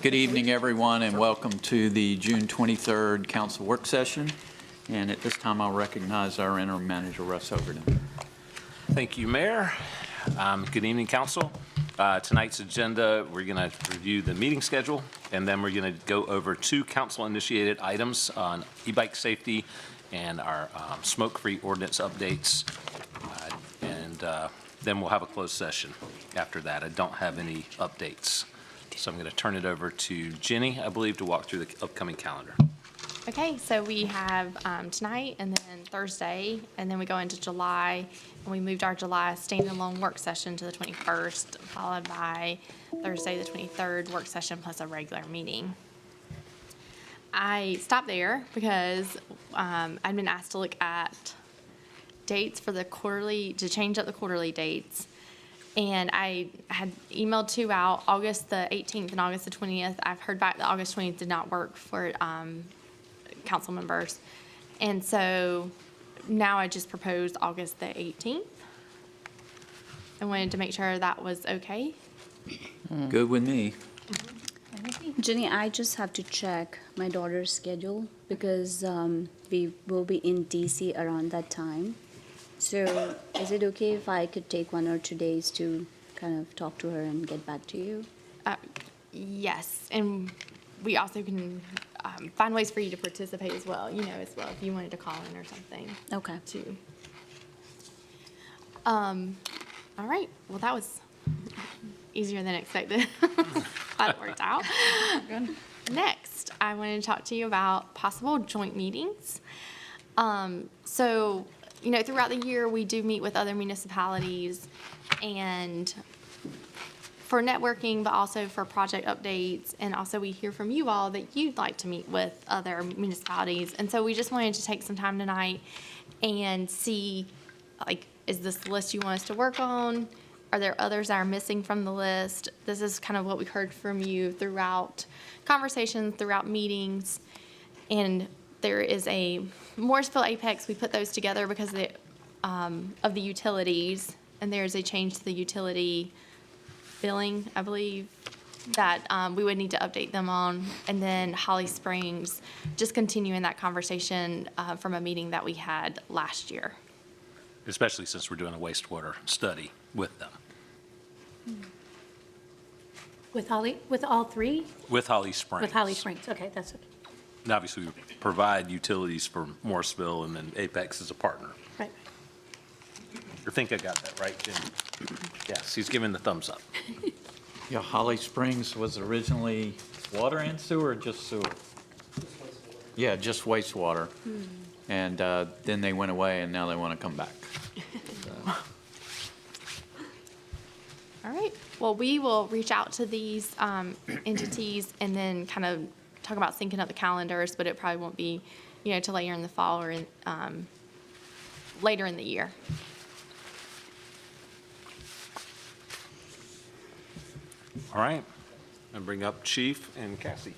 Good evening, everyone, and welcome to the June 23rd Council Work Session. And at this time, I'll recognize our Interim Manager, Russ Overton. Thank you, Mayor. Good evening, Council. Tonight's agenda, we're going to review the meeting schedule, and then we're going to go over 2 council-initiated items on e-bike safety and our smoke-free ordinance updates. Then we'll have a closed session after that. I don't have any updates. So I'm going to turn it over to Jenny, I believe, to walk through the upcoming calendar. Okay, so we have tonight and then Thursday, and then we go into July, and we moved our July standalone work session to the 21st, followed by Thursday, the 23rd, work session plus a regular meeting. I stopped there because I'd been asked to look at dates for the quarterly, to change up the quarterly dates. And I had emailed 2 out, August the 18th and August the 20th. I've heard back that August 20th did not work for council members. And so now I just proposed August the 18th. I wanted to make sure that was okay. Good with me. Jenny, I just have to check my daughter's schedule because we will be in DC around that time. So is it okay if I could take 1 or 2 days to kind of talk to her and get back to you? Yes, and we also can find ways for you to participate as well, as well, if you wanted to call in or something. Okay. Too. All right, well, that was easier than expected. Glad it worked out. Next, I wanted to talk to you about possible joint meetings. So, throughout the year, we do meet with other municipalities and for networking, but also for project updates. And also we hear from you all that you'd like to meet with other municipalities. And so we just wanted to take some time tonight and see, is this the list you want us to work on? Are there others that are missing from the list? This is kind of what we heard from you throughout conversations, throughout meetings. And there is a Morrisville Apex, we put those together because of the utilities, and there's a change to the utility billing, I believe, that we would need to update them on. And then Holly Springs, just continuing that conversation from a meeting that we had last year. Especially since we're doing a wastewater study with them. With all 3? With Holly Springs. With Holly Springs, okay, that's okay. And obviously, we provide utilities for Morrisville, and then Apex is a partner. Right. I think I got that right, Jim. Yes, he's giving the thumbs up. Yeah, Holly Springs was originally water and sewer, or just sewer? Yeah, just wastewater. And then they went away, and now they want to come back. All right, well, we will reach out to these entities and then kind of talk about syncing up the calendars, but it probably won't be, till later in the fall or later in the year. All right, I'll bring up Chief and Cassie.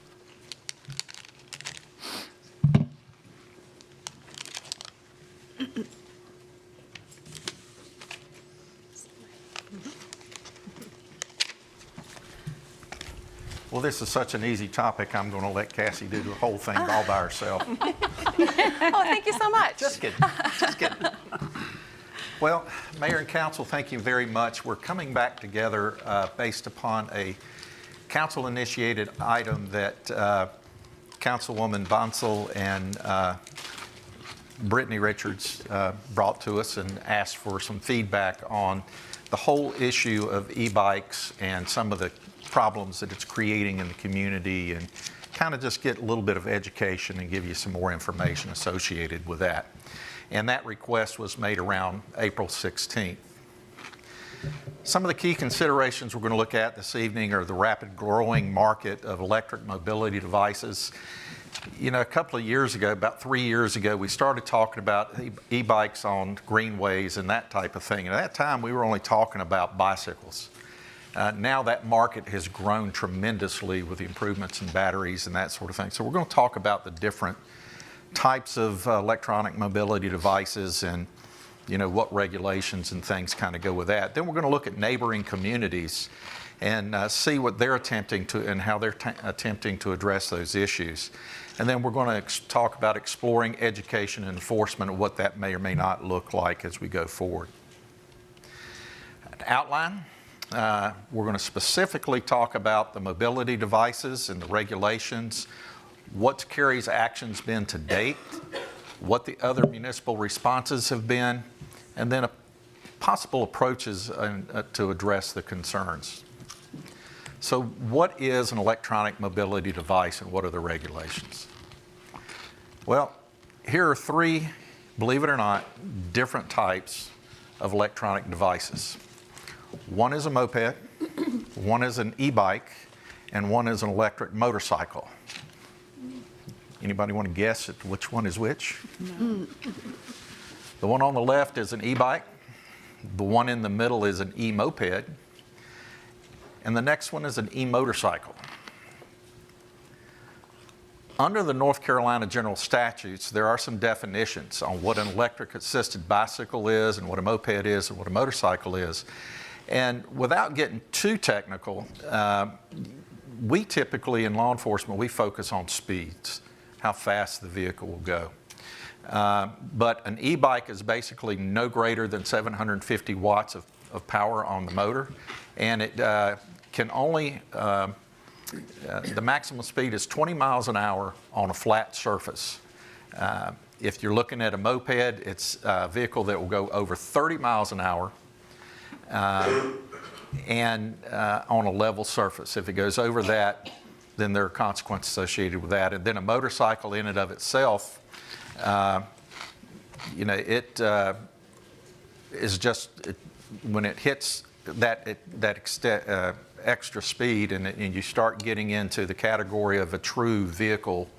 Well, this is such an easy topic, I'm going to let Cassie do the whole thing all by herself. Oh, thank you so much. Just kidding, just kidding. Well, Mayor and Council, thank you very much. We're coming back together based upon a council-initiated item that Councilwoman Bonsall and Brittany Richards brought to us and asked for some feedback on the whole issue of e-bikes and some of the problems that it's creating in the community, and kind of just get a little bit of education and give you some more information associated with that. And that request was made around April 16th. Some of the key considerations we're going to look at this evening are the rapid growing market of electric mobility devices. A couple of years ago, about 3 years ago, we started talking about e-bikes on greenways and that type of thing. And at that time, we were only talking about bicycles. Now that market has grown tremendously with the improvements in batteries and that sort of thing. So we're going to talk about the different types of electronic mobility devices and what regulations and things kind of go with that. Then we're going to look at neighboring communities and see what they're attempting to and how they're attempting to address those issues. And then we're going to talk about exploring education and enforcement of what that may or may not look like as we go forward. An outline, we're going to specifically talk about the mobility devices and the regulations, what's Cary's actions been to date, what the other municipal responses have been, and then possible approaches to address the concerns. So what is an electronic mobility device and what are the regulations? Well, here are three, believe it or not, different types of electronic devices. One is a moped, one is an e-bike, and one is an electric motorcycle. Anybody want to guess at which one is which? No. The one on the left is an e-bike, the one in the middle is an e-moped, and the next one is an e-motorcycle. Under the North Carolina general statutes, there are some definitions on what an electric assisted bicycle is and what a moped is and what a motorcycle is. And without getting too technical, we typically in law enforcement, we focus on speeds, how fast the vehicle will go. But an e-bike is basically no greater than 750 watts of power on the motor, and it can only, the maximum speed is 20 miles an hour on a flat surface. If you're looking at a moped, it's a vehicle that will go over 30 miles an hour and on a level surface. If it goes over that, then there are consequences associated with that. And then a motorcycle in and of itself, it is just, when it hits that extra speed and you start getting into the category of a true vehicle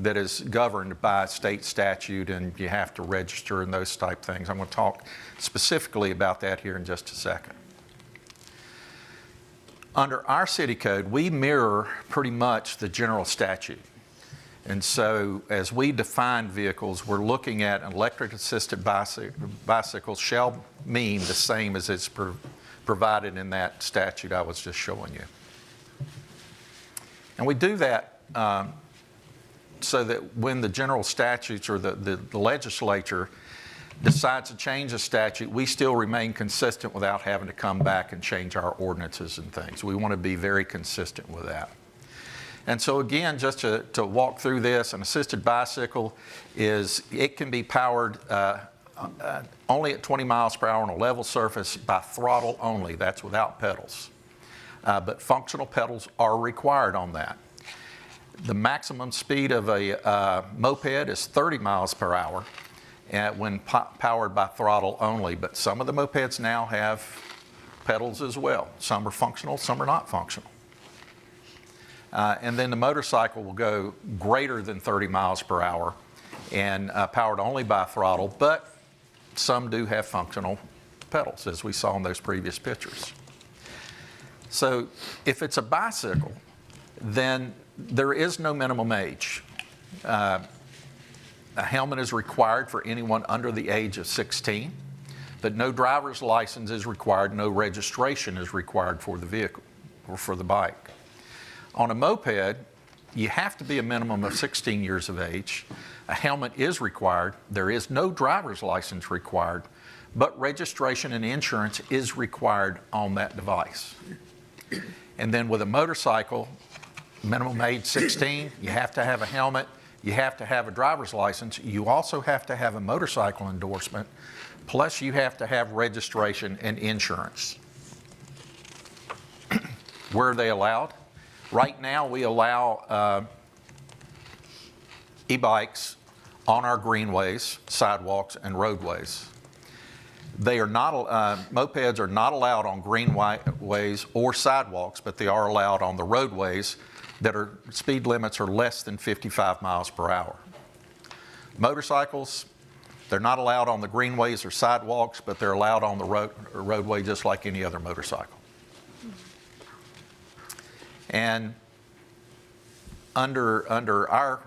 that is governed by state statute and you have to register and those type things. I'm going to talk specifically about that here in just a second. Under our city code, we mirror pretty much the general statute. And so as we define vehicles, we're looking at an electric assisted bicycle shall mean the same as it's provided in that statute I was just showing you. And we do that so that when the general statutes or the legislature decides to change a statute, we still remain consistent without having to come back and change our ordinances and things. We want to be very consistent with that. And so again, just to walk through this, an assisted bicycle it can be powered only at 20 miles per hour on a level surface by throttle only. That's without pedals. But functional pedals are required on that. The maximum speed of a moped is 30 miles per hour when powered by throttle only. But some of the mopeds now have pedals as well. Some are functional, some are not functional. And then the motorcycle will go greater than 30 miles per hour and powered only by throttle, but some do have functional pedals, as we saw in those previous pictures. So if it's a bicycle, then there is no minimum age. A helmet is required for anyone under the age of 16, but no driver's license is required, no registration is required for the vehicle or for the bike. On a moped, you have to be a minimum of 16 years of age. A helmet is required. There is no driver's license required, but registration and insurance is required on that device. And then with a motorcycle, minimum age 16, you have to have a helmet, you have to have a driver's license, you also have to have a motorcycle endorsement, plus you have to have registration and insurance. Where are they allowed? Right now, we allow e-bikes on our greenways, sidewalks, and roadways. They are not, mopeds are not allowed on greenways or sidewalks, but they are allowed on the roadways that are speed limits are less than 55 miles per hour. Motorcycles, they're not allowed on the greenways or sidewalks, but they're allowed on the roadway just like any other motorcycle. And under our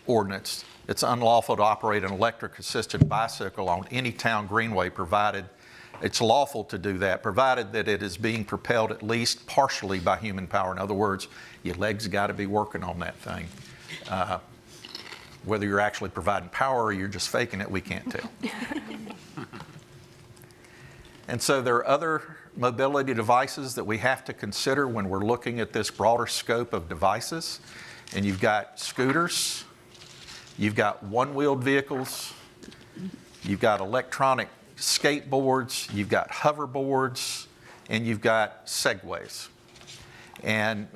ordinance, it's unlawful to operate an electric assisted bicycle on any town greenway provided It's lawful to do that, provided that it is being propelled at least partially by human power. In other words, your legs got to be working on that thing. Whether you're actually providing power or you're just faking it, we can't tell. And so there are other mobility devices that we have to consider when we're looking at this broader scope of devices. And you've got scooters, you've got one-wheeled vehicles, you've got electronic skateboards, you've got hoverboards, and you've got Segways. And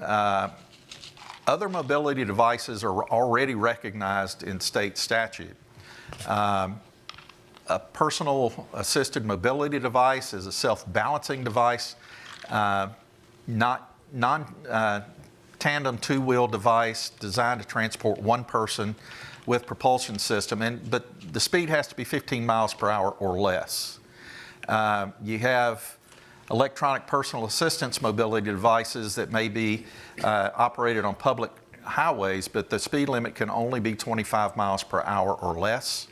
other mobility devices are already recognized in state statute. A personal assisted mobility device is a self-balancing device, non-tandem two-wheel device designed to transport one person with propulsion system, but the speed has to be 15 miles per hour or less. You have electronic personal assistance mobility devices that may be operated on public highways, but the speed limit can only be 25 miles per hour or less.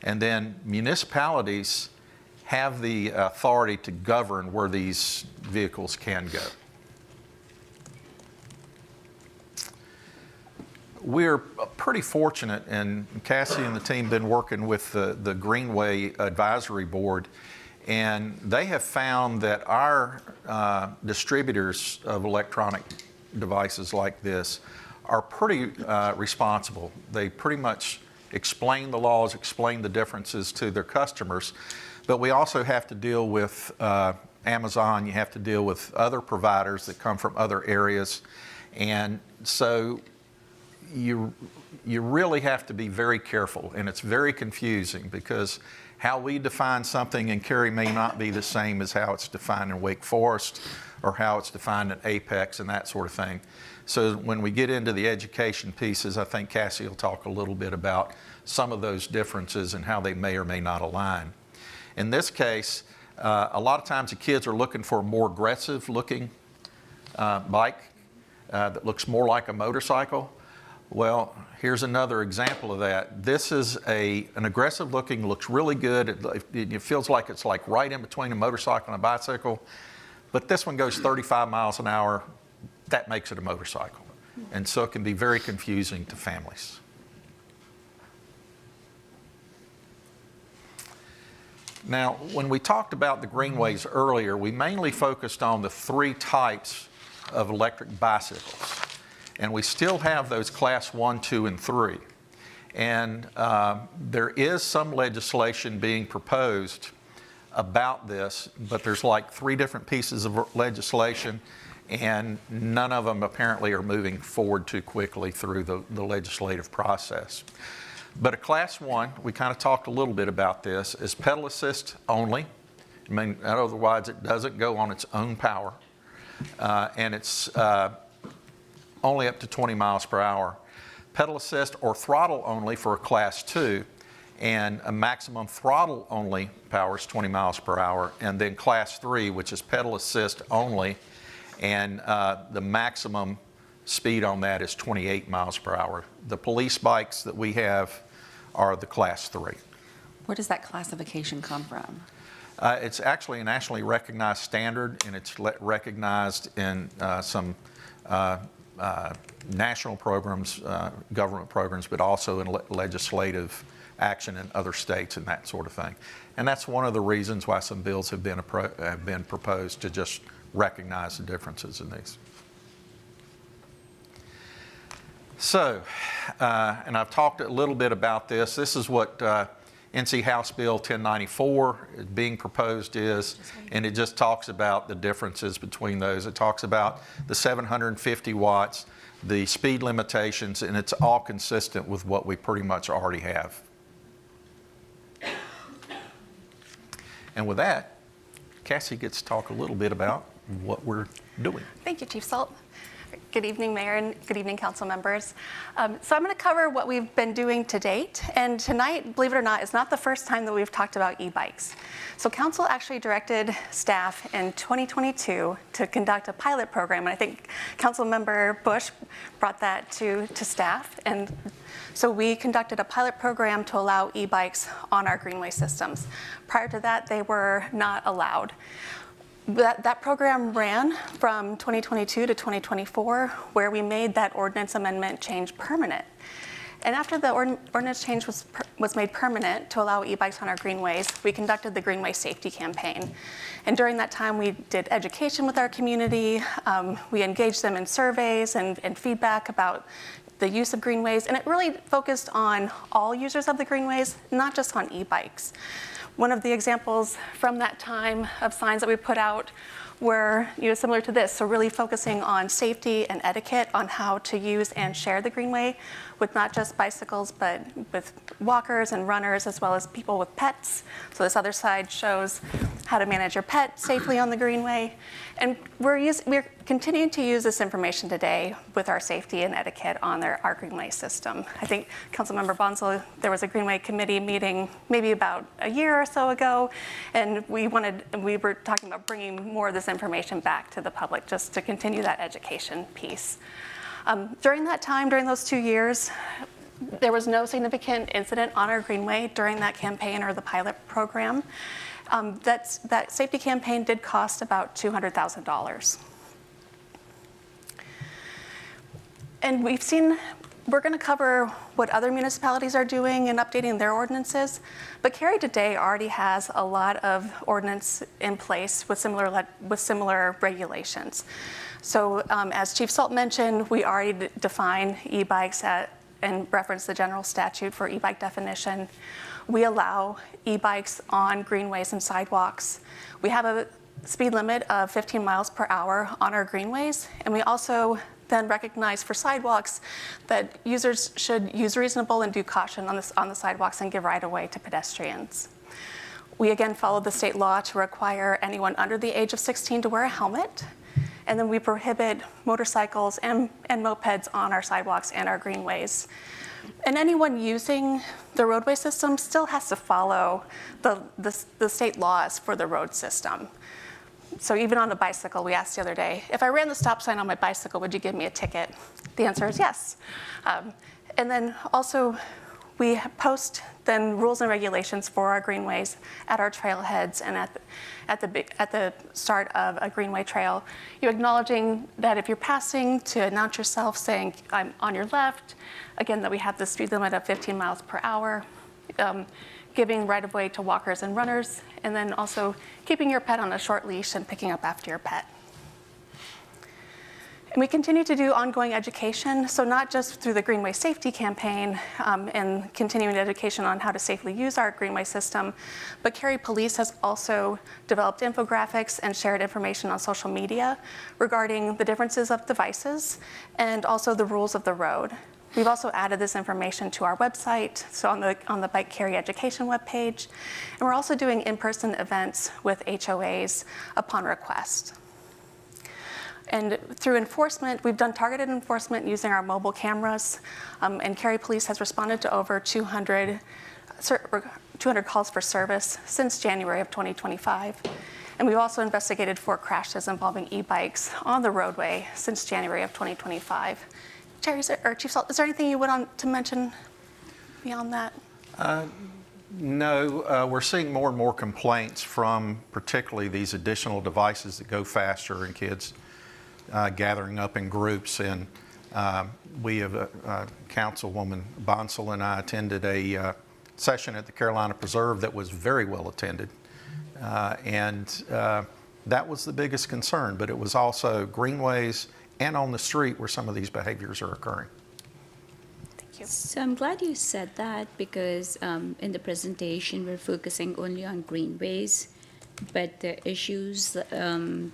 And then municipalities have the authority to govern where these vehicles can go. We're pretty fortunate, and Cassie and the team have been working with the Greenway Advisory Board, and they have found that our distributors of electronic devices like this are pretty responsible. They pretty much explain the laws, explain the differences to their customers, but we also have to deal with Amazon, you have to deal with other providers that come from other areas, and so you really have to be very careful, and it's very confusing because how we define something in Cary may not be the same as how it's defined in Wake Forest or how it's defined in Apex and that sort of thing. So when we get into the education pieces, I think Cassie will talk a little bit about some of those differences and how they may or may not align. In this case, a lot of times the kids are looking for a more aggressive looking bike that looks more like a motorcycle. Well, here's another example of that. This is an aggressive looking, looks really good. It feels like it's like right in between a motorcycle and a bicycle. But this one goes 35 miles an hour. That makes it a motorcycle. And so it can be very confusing to families. Now, when we talked about the Greenways earlier, we mainly focused on the three types of electric bicycles. And we still have those class 1, 2, and 3. And there is some legislation being proposed about this, but there's like 3 different pieces of legislation, and none of them apparently are moving forward too quickly through the legislative process. But a class 1, we kind of talked a little bit about this, is pedal assist only. I mean, otherwise it doesn't go on its own power. And it's only up to 20 miles per hour. Pedal assist or throttle only for a class 2, and a maximum throttle only power is 20 miles per hour. And then class 3, which is pedal assist only, and the maximum speed on that is 28 miles per hour. The police bikes that we have are the class 3. Where does that classification come from? It's actually a nationally recognized standard, and it's recognized in some national programs, government programs, but also in legislative action in other states and that sort of thing. And that's one of the reasons why some bills have been proposed to just recognize the differences in these. So, and I've talked a little bit about this. This is what NC House Bill 1094 is being proposed is, and it just talks about the differences between those. It talks about the 750 watts, the speed limitations, and it's all consistent with what we pretty much already have. And with that, Cassie gets to talk a little bit about what we're doing. Thank you, Chief Salt. Good evening, Mayor, and good evening, council members. So I'm going to cover what we've been doing to date. And tonight, believe it or not, is not the first time that we've talked about e-bikes. So council actually directed staff in 2022 to conduct a pilot program. And I think Councilmember Bush brought that to staff. And so we conducted a pilot program to allow e-bikes on our greenway systems. Prior to that, they were not allowed. That program ran from 2022 to 2024, where we made that ordinance amendment change permanent. And after the ordinance change was made permanent to allow e-bikes on our greenways, we conducted the Greenway Safety Campaign. And during that time, we did education with our community. We engaged them in surveys and feedback about the use of greenways. And it really focused on all users of the greenways, not just on e-bikes. One of the examples from that time of signs that we put out were similar to this, so really focusing on safety and etiquette on how to use and share the greenway with not just bicycles, but with walkers and runners, as well as people with pets. So this other side shows how to manage your pet safely on the greenway. And we're continuing to use this information today with our safety and etiquette on our greenway system. I think Councilmember Bonsall, there was a Greenway Committee meeting maybe about a year or so ago, and we were talking about bringing more of this information back to the public just to continue that education piece. During that time, during those 2 years, there was no significant incident on our greenway during that campaign or the pilot program. That safety campaign did cost about $200,000. And we're going to cover what other municipalities are doing and updating their ordinances, but Cary today already has a lot of ordinance in place with similar regulations. So as Chief Salt mentioned, we already define e-bikes and reference the general statute for e-bike definition. We allow e-bikes on greenways and sidewalks. We have a speed limit of 15 miles per hour on our greenways, and we also then recognize for sidewalks that users should use reasonable and due caution on the sidewalks and give right-of-way to pedestrians. We again follow the state law to require anyone under the age of 16 to wear a helmet, and then we prohibit motorcycles and mopeds on our sidewalks and our greenways. And anyone using the roadway system still has to follow the state laws for the road system. So even on a bicycle, we asked the other day, if I ran the stop sign on my bicycle, would you give me a ticket? The answer is yes. And then also, we post then rules and regulations for our greenways at our trailheads and at the start of a greenway trail. You're acknowledging that if you're passing, to announce yourself saying, I'm on your left. Again, that we have the speed limit of 15 miles per hour. Giving right-of-way to walkers and runners, and then also keeping your pet on a short leash and picking up after your pet. And we continue to do ongoing education, so not just through the Greenway Safety Campaign and continuing education on how to safely use our greenway system, but Cary Police has also developed infographics and shared information on social media regarding the differences of devices and also the rules of the road. We've also added this information to our website, so on the Bike Cary Education webpage. And we're also doing in-person events with HOAs upon request. And through enforcement, we've done targeted enforcement using our mobile cameras, and Cary Police has responded to over 200 calls for service since January of 2025. And we've also investigated 4 crashes involving e-bikes on the roadway since January of 2025. Chief Salt, is there anything you would want to mention beyond that? No, we're seeing more and more complaints from particularly these additional devices that go faster and kids gathering up in groups. And we have, Councilwoman Bonsall and I attended a session at the Carolina Preserve that was very well attended. And that was the biggest concern, but it was also greenways and on the street where some of these behaviors are occurring. Thank you. So I'm glad you said that because in the presentation, we're focusing only on greenways, but the issues, there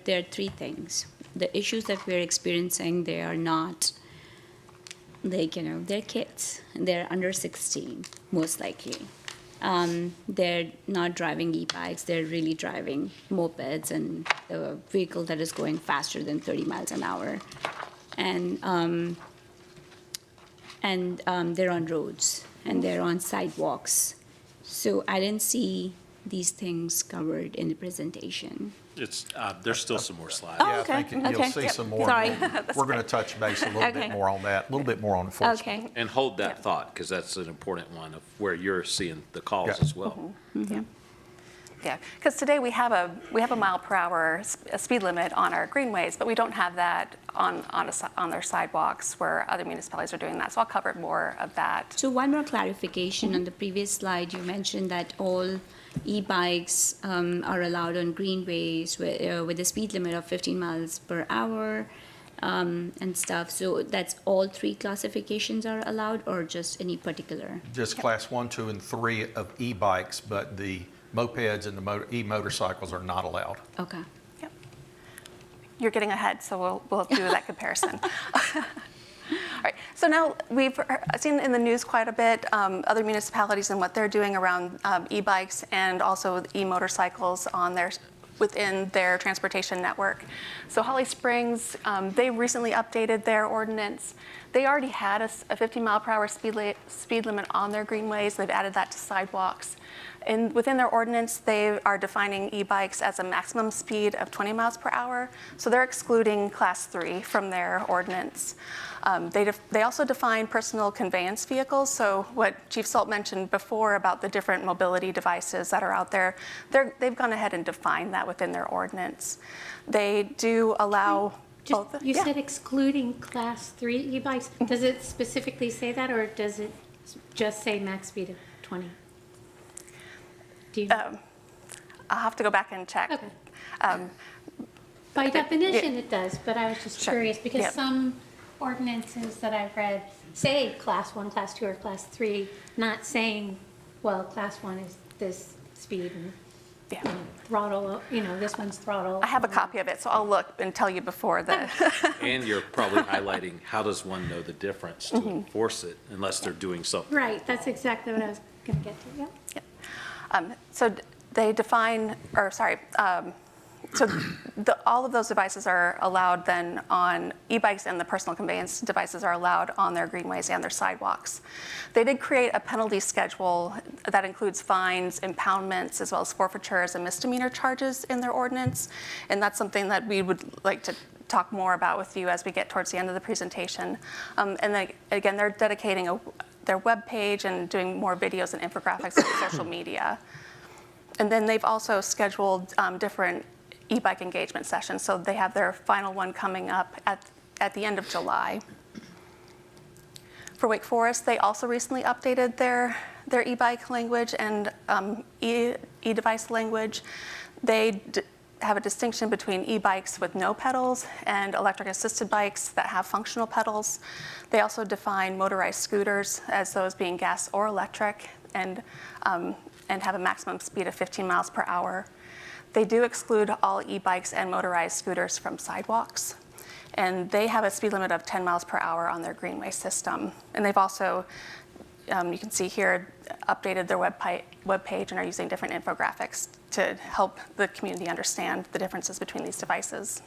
are 3 things. The issues that we're experiencing, they are not, like, they're kids. They're under 16, most likely. they're not driving e-bikes, they're really driving mopeds and the vehicle that is going faster than 30 miles an hour. And they're on roads and they're on sidewalks. So I didn't see these things covered in the presentation. It's, there's still some more slides. Oh, Yeah, okay, I think you'll okay. see some more. Sorry. We're going to touch base a little Okay. bit more on that, a little bit more on enforcement. Okay. And hold that thought, because that's an important one of where you're seeing the calls Yeah. as well. Yeah, because today we have a mile per hour speed limit on our greenways, but we don't have that on their sidewalks where other municipalities are doing that. So I'll cover more of that. So one more clarification. On the previous slide, you mentioned that all e-bikes are allowed on greenways with a speed limit of 15 miles per hour and stuff. So that's all three classifications are allowed, or just any particular? Just class 1, 2, and 3 of e-bikes, but the mopeds and the e-motorcycles are not allowed. Okay. Yep. You're getting ahead, so we'll do that comparison. All right, so now we've seen in the news quite a bit other municipalities and what they're doing around e-bikes and also e-motorcycles within their transportation network. So Holly Springs, they recently updated their ordinance. They already had a 50 mile per hour speed limit on their greenways. They've added that to sidewalks. And within their ordinance, they are defining e-bikes as a maximum speed of 20 miles per hour. So they're excluding class 3 from their ordinance. They also define personal conveyance vehicles. So what Chief Salt mentioned before about the different mobility devices that are out there, they've gone ahead and defined that within their ordinance. They do allow both. You Yeah. said excluding class 3 e-bikes. Does it specifically say that, or does it just say max speed of 20? Do you, I'll have to go back and check. okay. By definition, it does, but I was just Sure. curious because Yep. some ordinances that I've read say class 1, class 2, or class 3, not saying, well, class 1 is this speed and Yeah. throttle, this one's throttle. I have a copy of it, so I'll look and tell you before the. And you're probably highlighting, how does one know the difference to enforce it unless they're doing something? Right, that's exactly what I was going to get to, yeah. So they define, so all of those devices are allowed then on e-bikes, and the personal conveyance devices are allowed on their greenways and their sidewalks. They did create a penalty schedule that includes fines, impoundments, as well as forfeitures and misdemeanor charges in their ordinance. And that's something that we would like to talk more about with you as we get towards the end of the presentation. And then, again, they're dedicating their webpage and doing more videos and infographics on social media. And then they've also scheduled different e-bike engagement sessions. So they have their final one coming up at the end of July. For Wake Forest, they also recently updated their e-bike language and e-device language. They have a distinction between e-bikes with no pedals and electric assisted bikes that have functional pedals. They also define motorized scooters as those being gas or electric and have a maximum speed of 15 miles per hour. They do exclude all e-bikes and motorized scooters from sidewalks. And they have a speed limit of 10 miles per hour on their greenway system. And they've also, you can see here, updated their webpage and are using different infographics to help the community understand the differences between these devices.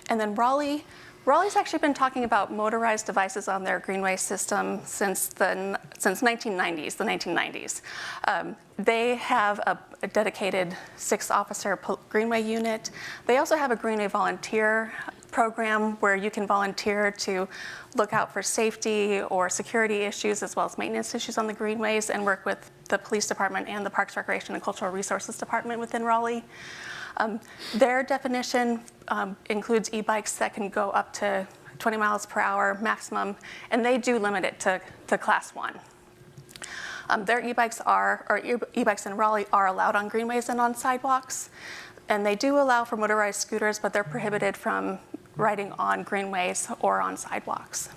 And then Raleigh's actually been talking about motorized devices on their greenway system since 1990s, the 1990s. They have a dedicated 6-officer greenway unit. They also have a greenway volunteer program where you can volunteer to look out for safety or security issues as well as maintenance issues on the greenways and work with the police department and the Parks, Recreation, and Cultural Resources Department within Raleigh. Their definition includes e-bikes that can go up to 20 miles per hour maximum, and they do limit it to class 1. Their e-bikes e-bikes in Raleigh are allowed on greenways and on sidewalks, and they do allow for motorized scooters, but they're prohibited from riding on greenways or on sidewalks.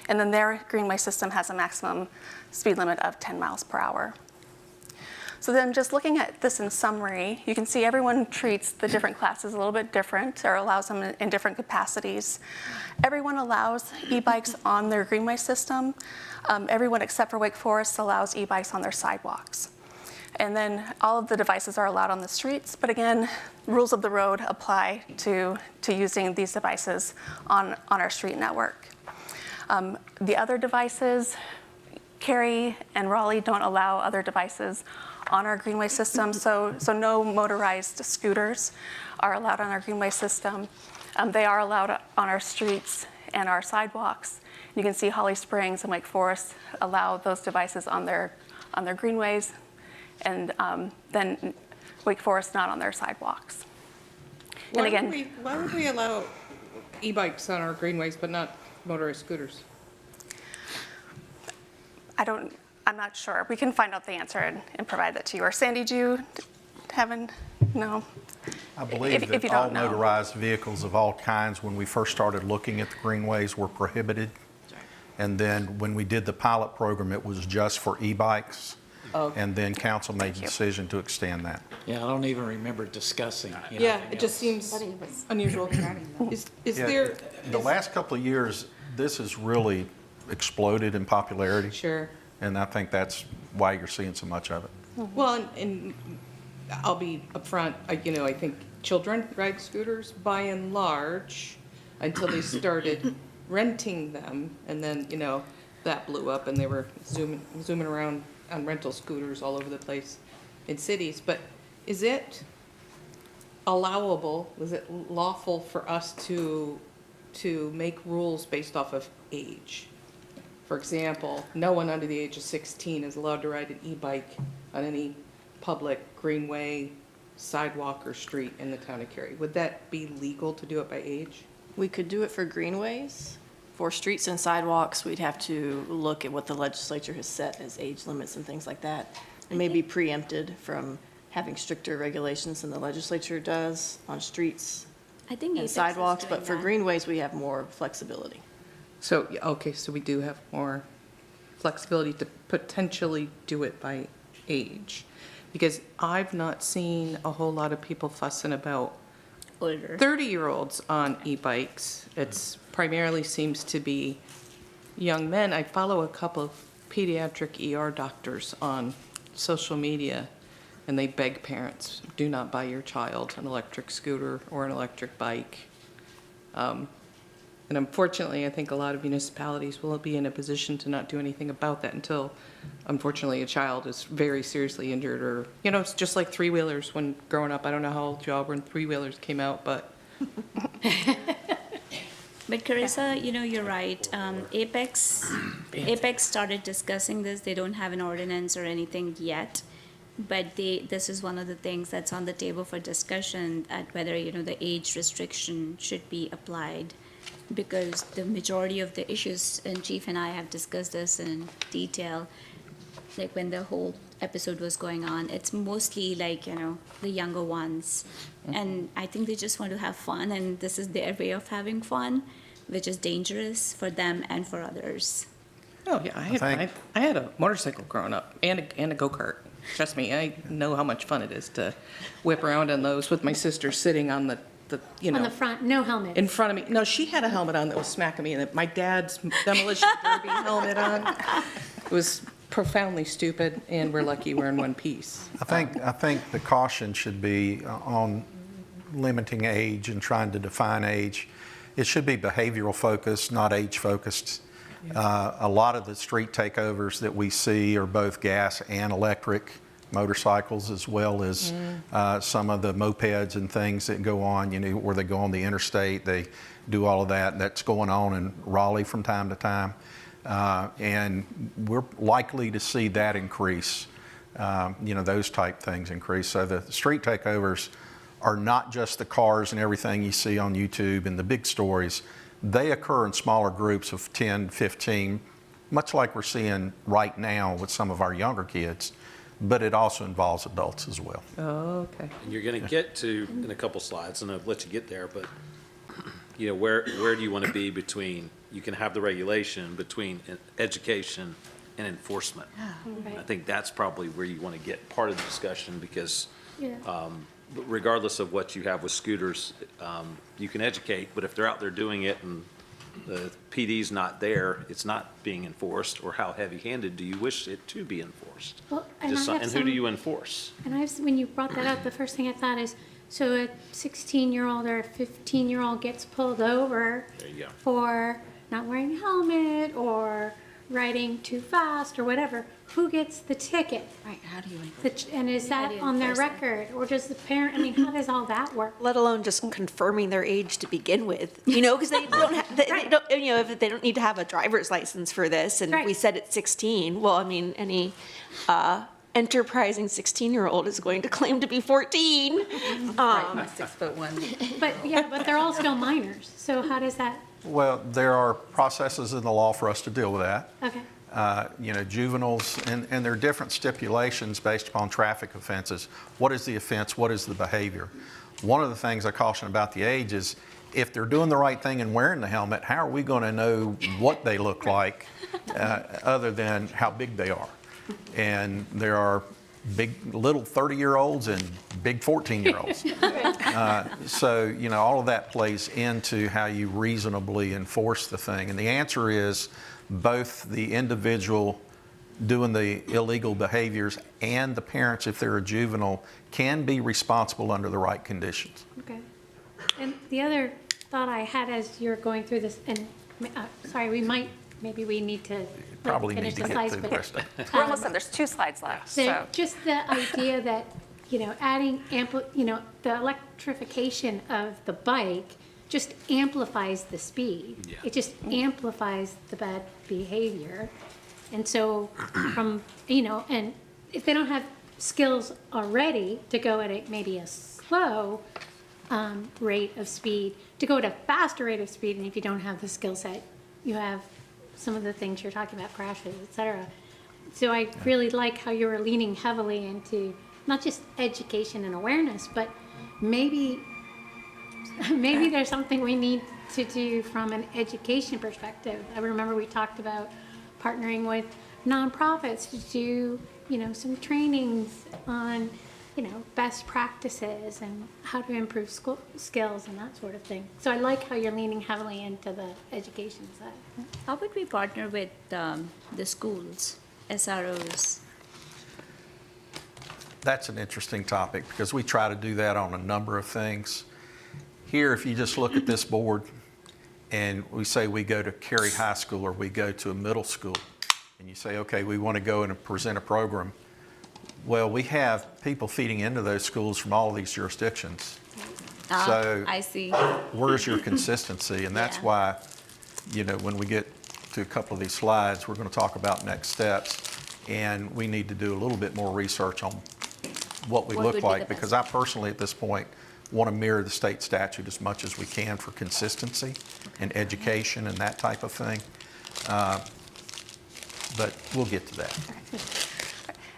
And then their greenway system has a maximum speed limit of 10 miles per hour. So then just looking at this in summary, you can see everyone treats the different classes a little bit different or allows them in different capacities. Everyone allows e-bikes on their greenway system. Everyone except for Wake Forest allows e-bikes on their sidewalks. And then all of the devices are allowed on the streets, but again, rules of the road apply to using these devices on our street network. The other devices, Cary and Raleigh don't allow other devices on our greenway system, so no motorized scooters are allowed on our greenway system. They are allowed on our streets and our sidewalks. You can see Holly Springs and Wake Forest allow those devices on their greenways, and then Wake Forest not on their sidewalks. And again, Why would we allow e-bikes on our greenways but not motorized scooters? I'm not sure. We can find out the answer and provide that to you. Or Sandy, do you no? I believe If that you all don't know. motorized vehicles of all kinds, when we first started looking at the greenways, were prohibited. And then when we did the pilot program, it was just for e-bikes. Okay. And then council made the you. decision to extend that. Yeah, I don't even remember discussing anything Yeah, it just else. seems unusual. Is Yeah, there? The last couple of years, this has really exploded in popularity. Sure. And I think that's why you're seeing so much of it. Well, and I'll be upfront, I think children ride scooters by and large until they started renting them. And then, that blew up and they were zooming around on rental scooters all over the place in cities. But is it allowable, is it lawful for us to make rules based off of age? For example, no one under the age of 16 is allowed to ride an e-bike on any public greenway, sidewalk, or street in the town of Cary. Would that be legal to do it by age? We could do it for greenways. For streets and sidewalks, we'd have to look at what the legislature has set as age limits and things like that. It may be preempted from having stricter regulations than the legislature does on streets I think and Apex is sidewalks, doing but for that. greenways, we have more flexibility. So, okay, so we do have more flexibility to potentially do it by age. Because I've not seen a whole lot of people fussing about Older. 30-year-olds on e-bikes. It's primarily seems to be young men. I follow a couple of pediatric ER doctors on social media, and they beg parents, do not buy your child an electric scooter or an electric bike. And unfortunately, I think a lot of municipalities will be in a position to not do anything about that until, unfortunately, a child is very seriously injured or, it's just like three-wheelers when growing up. I don't know how old y'all were when three-wheelers came out, but But Carissa, you're right. Apex started discussing this. They don't have an ordinance or anything yet, but this is one of the things that's on the table for discussion at whether, the age restriction should be applied. Because the majority of the issues, and Chief and I have discussed this in detail, like when the whole episode was going on, it's mostly like, the younger ones. And I think they just want to have fun, and this is their way of having fun, which is dangerous for them and for others. oh yeah, I had a motorcycle growing up and a go-kart. Trust me, I know how much fun it is to whip around on those with my sister sitting on the On the front, no helmet. in front of me. No, she had a helmet on that was smacking me, and my dad's demolition derby helmet on. It was profoundly stupid, and we're lucky we're in one piece. I think the caution should be on limiting age and trying to define age. It should be behavioral focused, not age focused. A lot of the street takeovers that we see are both gas and electric motorcycles, as well as some of the mopeds and things that go on, where they go on the interstate. They do all of that. That's going on in Raleigh from time to time. And we're likely to see that increase, those type things increase. So the street takeovers are not just the cars and everything you see on YouTube and the big stories. They occur in smaller groups of 10, 15, much like we're seeing right now with some of our younger kids. But it also involves adults as well. Oh, okay. And you're going to get to, in a couple slides, and I'll let you get there, but, where do you want to be between, you can have the regulation between education and enforcement. Right. I think that's probably where you want to get part of the discussion, because Yeah. regardless of what you have with scooters, you can educate, but if they're out there doing it and the PD's not there, it's not being enforced, or how heavy-handed do you wish it to be enforced? Well, and I have And who do some- you enforce? And when you brought that up, the first thing I thought is, so a 16-year-old or a 15-year-old gets pulled over There you go. for not wearing a helmet or riding too fast or whatever, who gets the ticket? Right, how do you enforce? And is that do you on their enforce it? record? Or does the parent, I mean, how does all that work? Let alone just confirming their age to begin with, you know, because they don't have, they don't, you know, if they don't need to have a driver's license for this, and we Right. said it's 16, well, I mean, any enterprising 16-year-old is going to claim to be 14. Right, my 6'1". But, yeah, but they're all still minors, so how does that, Well, there are processes in the law for us to deal with that. okay. You know, juveniles, and there are different stipulations based upon traffic offenses. What is the offense? What is the behavior? One of the things I caution about the age is, if they're doing the right thing and wearing the helmet, how are we going to know what they look like other than how big they are? And there are big, little 30-year-olds and big 14-year-olds. So, you know, all of that plays into how you reasonably enforce the thing. And the answer is both the individual doing the illegal behaviors and the parents, if they're a juvenile, can be responsible under the right conditions. Okay. And the other thought I had as you're going through this, and, sorry, maybe we need to Probably finish need to the get slides, through the but rest of it. We're almost done. There's 2 slides left, so. just the idea that, you know, adding the electrification of the bike just amplifies the speed. Yeah. It just amplifies the bad behavior. And so from, you know, and if they don't have skills already to go at maybe a slow rate of speed, to go at a faster rate of speed, and if you don't have the skill set, you have some of the things you're talking about, crashes, et cetera. So I really like how you were leaning heavily into not just education and awareness, but maybe there's something we need to do from an education perspective. I remember we talked about partnering with nonprofits to do, you know, some trainings on, you know, best practices and how to improve skills and that sort of thing. So I like how you're leaning heavily into the education side. How would we partner with the schools, SROs? That's an interesting topic, because we try to do that on a number of things. Here, if you just look at this board and we say we go to Cary High School or we go to a middle school, and you say, okay, we want to go and present a program. Well, we have people feeding into those schools from all of these jurisdictions. So I see. where's your consistency? And that's Yeah. why, you know, when we get to a couple of these slides, we're going to talk about next steps. And we need to do a little bit more research on what we What look would be like, the because best? I personally, at this point, want to mirror the state statute as much as we can for consistency and education and that type of thing. But we'll get to that.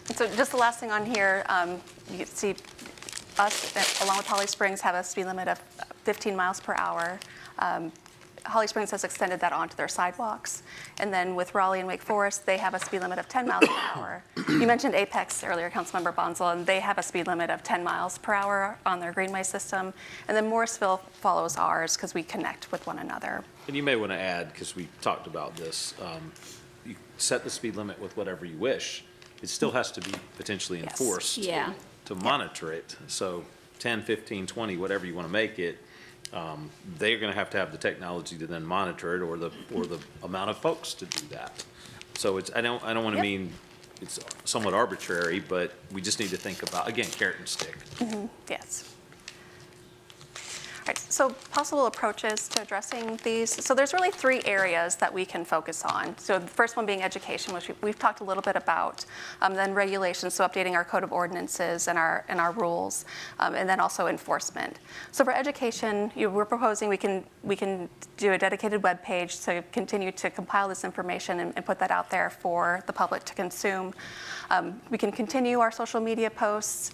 And so just the last thing on here, you see us, along with Holly Springs, have a speed limit of 15 miles per hour. Holly Springs has extended that onto their sidewalks. And then with Raleigh and Wake Forest, they have a speed limit of 10 miles per hour. You mentioned Apex earlier, Councilmember Bonzel, and they have a speed limit of 10 miles per hour on their greenway system. And then Morrisville follows ours because we connect with one another. And you may want to add, because we talked about this, you set the speed limit with whatever you wish. It still has to be potentially Yes. enforced. Yeah. To monitor it. So 10, 15, 20, whatever you want to make it, they're going to have the technology to then monitor it, or the amount of folks to do that. So it's, I don't want to Yep. mean it's somewhat arbitrary, but we just need to think about, again, carrot and stick. Yes. All right, so possible approaches to addressing these. So there's really 3 areas that we can focus on. So the first one being education, which we've talked a little bit about. Then regulations, so updating our code of ordinances and our rules, and then also enforcement. So for education, we're proposing we can do a dedicated web page to continue to compile this information and put that out there for the public to consume. We can continue our social media posts.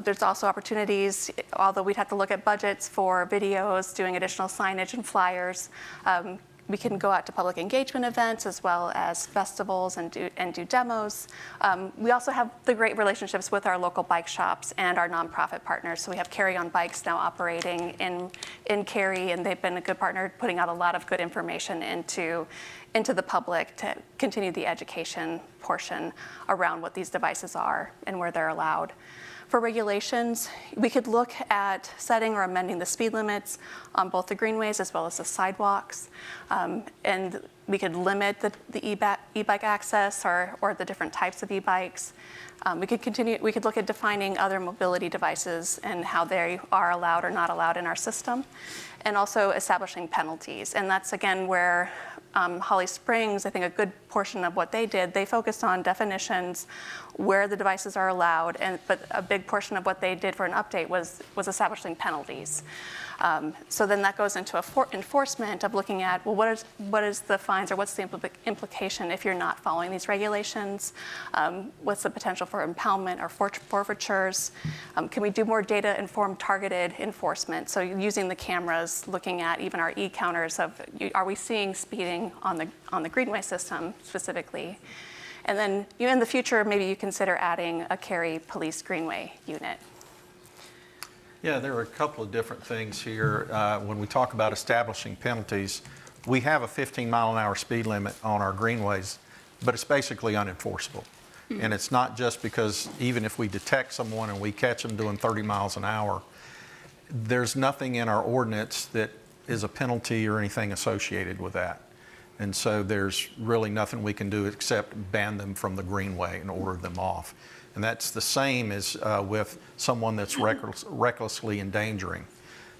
There's also opportunities, although we'd have to look at budgets for videos, doing additional signage and flyers. We can go out to public engagement events as well as festivals and do demos. We also have the great relationships with our local bike shops and our nonprofit partners. So we have Cary on Bikes now operating in Cary, and they've been a good partner, putting out a lot of good information into the public to continue the education portion around what these devices are and where they're allowed. For regulations, we could look at setting or amending the speed limits on both the greenways as well as the sidewalks. And we could limit the e-bike access or the different types of e-bikes. We could look at defining other mobility devices and how they are allowed or not allowed in our system, and also establishing penalties. And that's again where Holly Springs, I think a good portion of what they did, they focused on definitions, where the devices are allowed, but a big portion of what they did for an update was establishing penalties. So then that goes into enforcement of looking at, well, what is the fines or what's the implication if you're not following these regulations? What's the potential for impoundment or forfeitures? Can we do more data-informed targeted enforcement? So using the cameras, looking at even our e-counters of, are we seeing speeding on the greenway system specifically? And then in the future, maybe you consider adding a Cary Police Greenway unit. Yeah, there are a couple of different things here. When we talk about establishing penalties, we have a 15-mile-an-hour speed limit on our greenways, but it's basically unenforceable. Mm-hmm. And it's not just because even if we detect someone and we catch them doing 30 miles an hour, there's nothing in our ordinance that is a penalty or anything associated with that. And so there's really nothing we can do except ban them from the greenway and order them off. And that's the same as with someone that's recklessly endangering.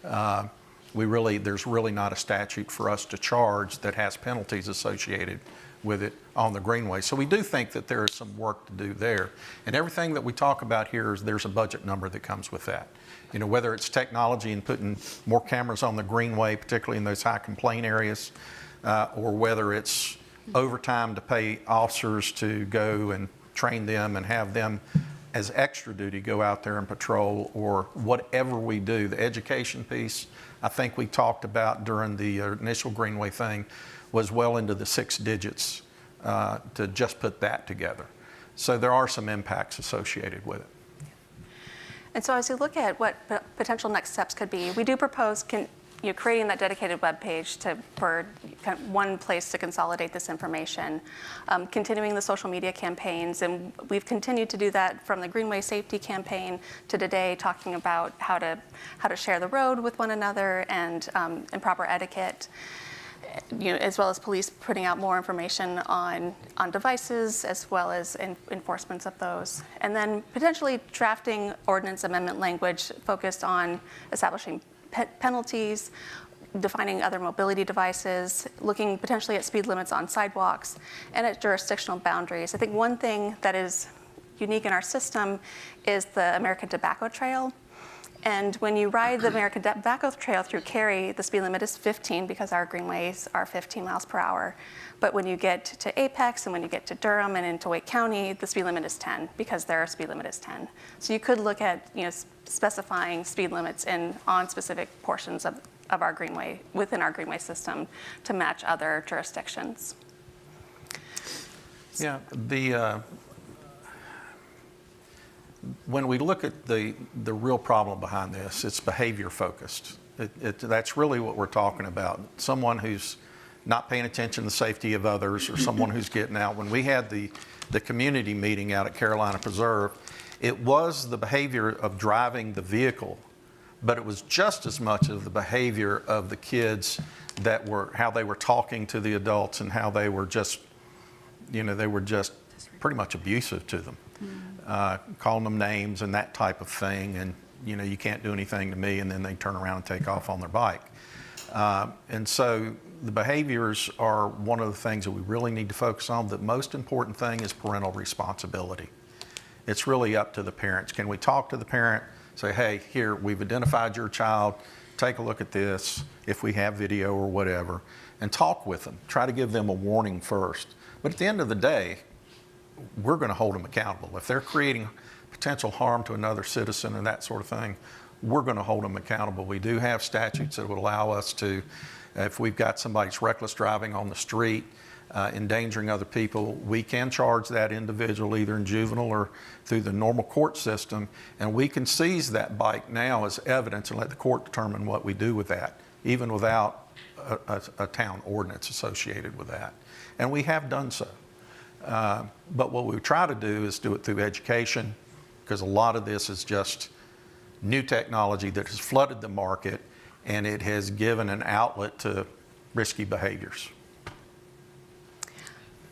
There's really not a statute for us to charge that has penalties associated with it on the greenway. So we do think that there is some work to do there. And everything that we talk about here is there's a budget number that comes with that. You know, whether it's technology and putting more cameras on the greenway, particularly in those high complaint areas, or whether it's overtime to pay officers to go and train them and have them as extra duty go out there and patrol, or whatever we do. The education piece, I think we talked about during the initial Greenway thing, was well into the 6 digits to just put that together. So there are some impacts associated with it. And so as you look at what potential next steps could be, we do propose creating that dedicated web page for kind of one place to consolidate this information, continuing the social media campaigns, and we've continued to do that from the Greenway Safety Campaign to today, talking about how to share the road with one another and proper etiquette. As well as police putting out more information on devices, as well as enforcements of those. And then potentially drafting ordinance amendment language focused on establishing penalties, defining other mobility devices, looking potentially at speed limits on sidewalks, and at jurisdictional boundaries. I think one thing that is unique in our system is the American Tobacco Trail. And when you ride the American Tobacco Trail through Cary, the speed limit is 15 because our greenways are 15 miles per hour. But when you get to Apex and when you get to Durham and into Wake County, the speed limit is 10 because their speed limit is 10. So you could look at specifying speed limits on specific portions of our greenway, within our greenway system, to match other jurisdictions. Yeah, when we look at the real problem behind this, it's behavior focused. That's really what we're talking about. Someone who's not paying attention to the safety of others, or someone who's getting out. When we had the community meeting out at Carolina Preserve, it was the behavior of driving the vehicle, but it was just as much of the behavior of the kids how they were talking to the adults and how they were just pretty much abusive to them. Calling them names and that type of thing, and you can't do anything to me, and then they turn around and take off on their bike. And so the behaviors are one of the things that we really need to focus on. The most important thing is parental responsibility. It's really up to the parents. Can we talk to the parent, say, hey, here, we've identified your child, take a look at this, if we have video or whatever, and talk with them. Try to give them a warning first. But at the end of the day, we're going to hold them accountable. If they're creating potential harm to another citizen and that sort of thing, we're going to hold them accountable. We do have statutes that would allow us to If we've got somebody's reckless driving on the street, endangering other people, we can charge that individual either in juvenile or through the normal court system, and we can seize that bike now as evidence and let the court determine what we do with that, even without a town ordinance associated with that. And we have done so. But what we try to do is do it through education, because a lot of this is just new technology that has flooded the market, and it has given an outlet to risky behaviors.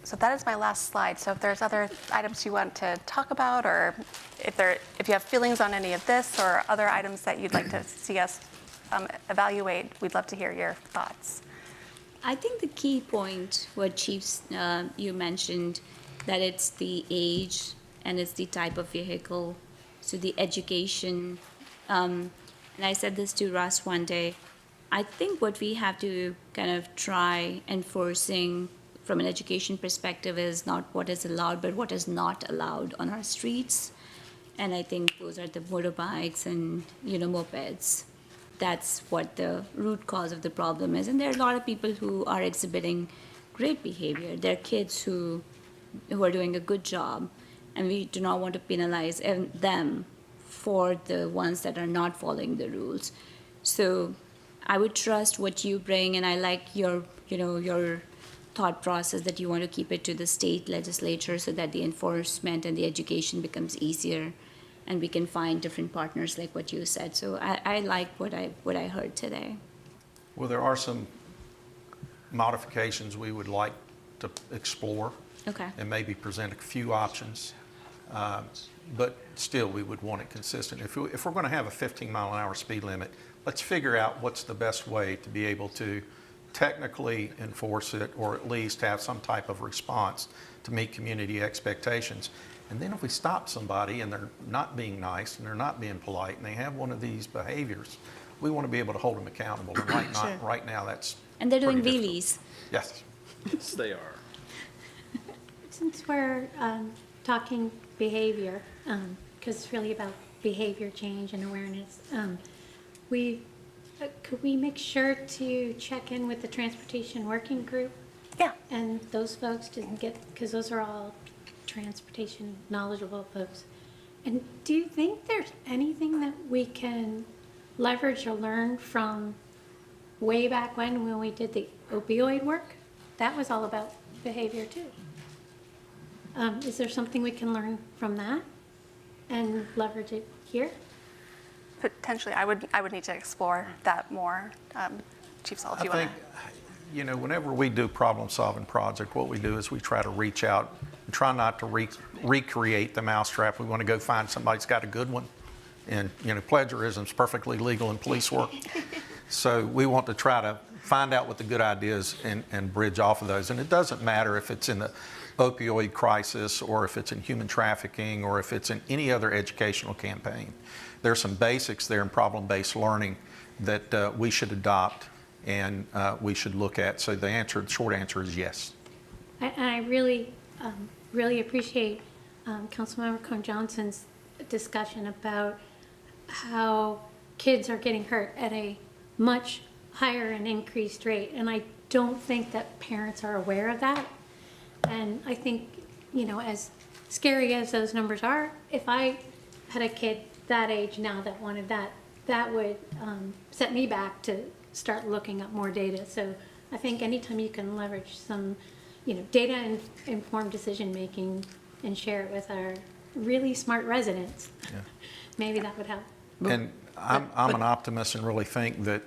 So that is my last slide. So if there's other items you want to talk about, or if you have feelings on any of this or other items that you'd like to see us evaluate, we'd love to hear your thoughts. I think the key point, what Chiefs, you mentioned, that it's the age and it's the type of vehicle, so the education. And I said this to Russ one day. I think what we have to kind of try enforcing from an education perspective is not what is allowed, but what is not allowed on our streets. And I think those are the motorbikes and, mopeds. That's what the root cause of the problem is. And there are a lot of people who are exhibiting great behavior. There are kids who are doing a good job, and we do not want to penalize them for the ones that are not following the rules. So I would trust what you bring, and I like your thought process that you want to keep it to the state legislature so that the enforcement and the education becomes easier, and we can find different partners like what you said. So I like what I heard today. Well, there are some modifications we would like to explore. Okay. And maybe present a few options. But still, we would want it consistent. If we're going to have a 15-mile-an-hour speed limit, let's figure out what's the best way to be able to technically enforce it, or at least have some type of response to meet community expectations. And then if we stop somebody and they're not being nice and they're not being polite and they have one of these behaviors, we want to be able to hold them accountable. And right now, that's And they're doing pretty wheelies. difficult. Yes. Yes, they are. Since we're talking behavior, because it's really about behavior change and awareness, could we make sure to check in with the transportation working group? Yeah. And those folks didn't get, because those are all transportation knowledgeable folks. And do you think there's anything that we can leverage or learn from way back when we did the opioid work? That was all about behavior too. Is there something we can learn from that and leverage it here? Potentially, I would need to explore that more. Chief Saul, if you want to. Whenever we do problem-solving project, what we do is we try to reach out and try not to recreate the mousetrap. We want to go find somebody that's got a good one. And, plagiarism is perfectly legal in police work. So we want to try to find out what the good ideas and bridge off of those. And it doesn't matter if it's in the opioid crisis or if it's in human trafficking or if it's in any other educational campaign. There's some basics there in problem-based learning that we should adopt and we should look at. So the short answer is yes. I really appreciate Councilmember Cone-Johnson's discussion about how kids are getting hurt at a much higher and increased rate. And I don't think that parents are aware of that. And I think, as scary as those numbers are, if I had a kid that age now that wanted that would set me back to start looking up more data. So I think anytime you can leverage some, data informed decision making and share it with our really smart residents, maybe that would help. And I'm an optimist and really think that,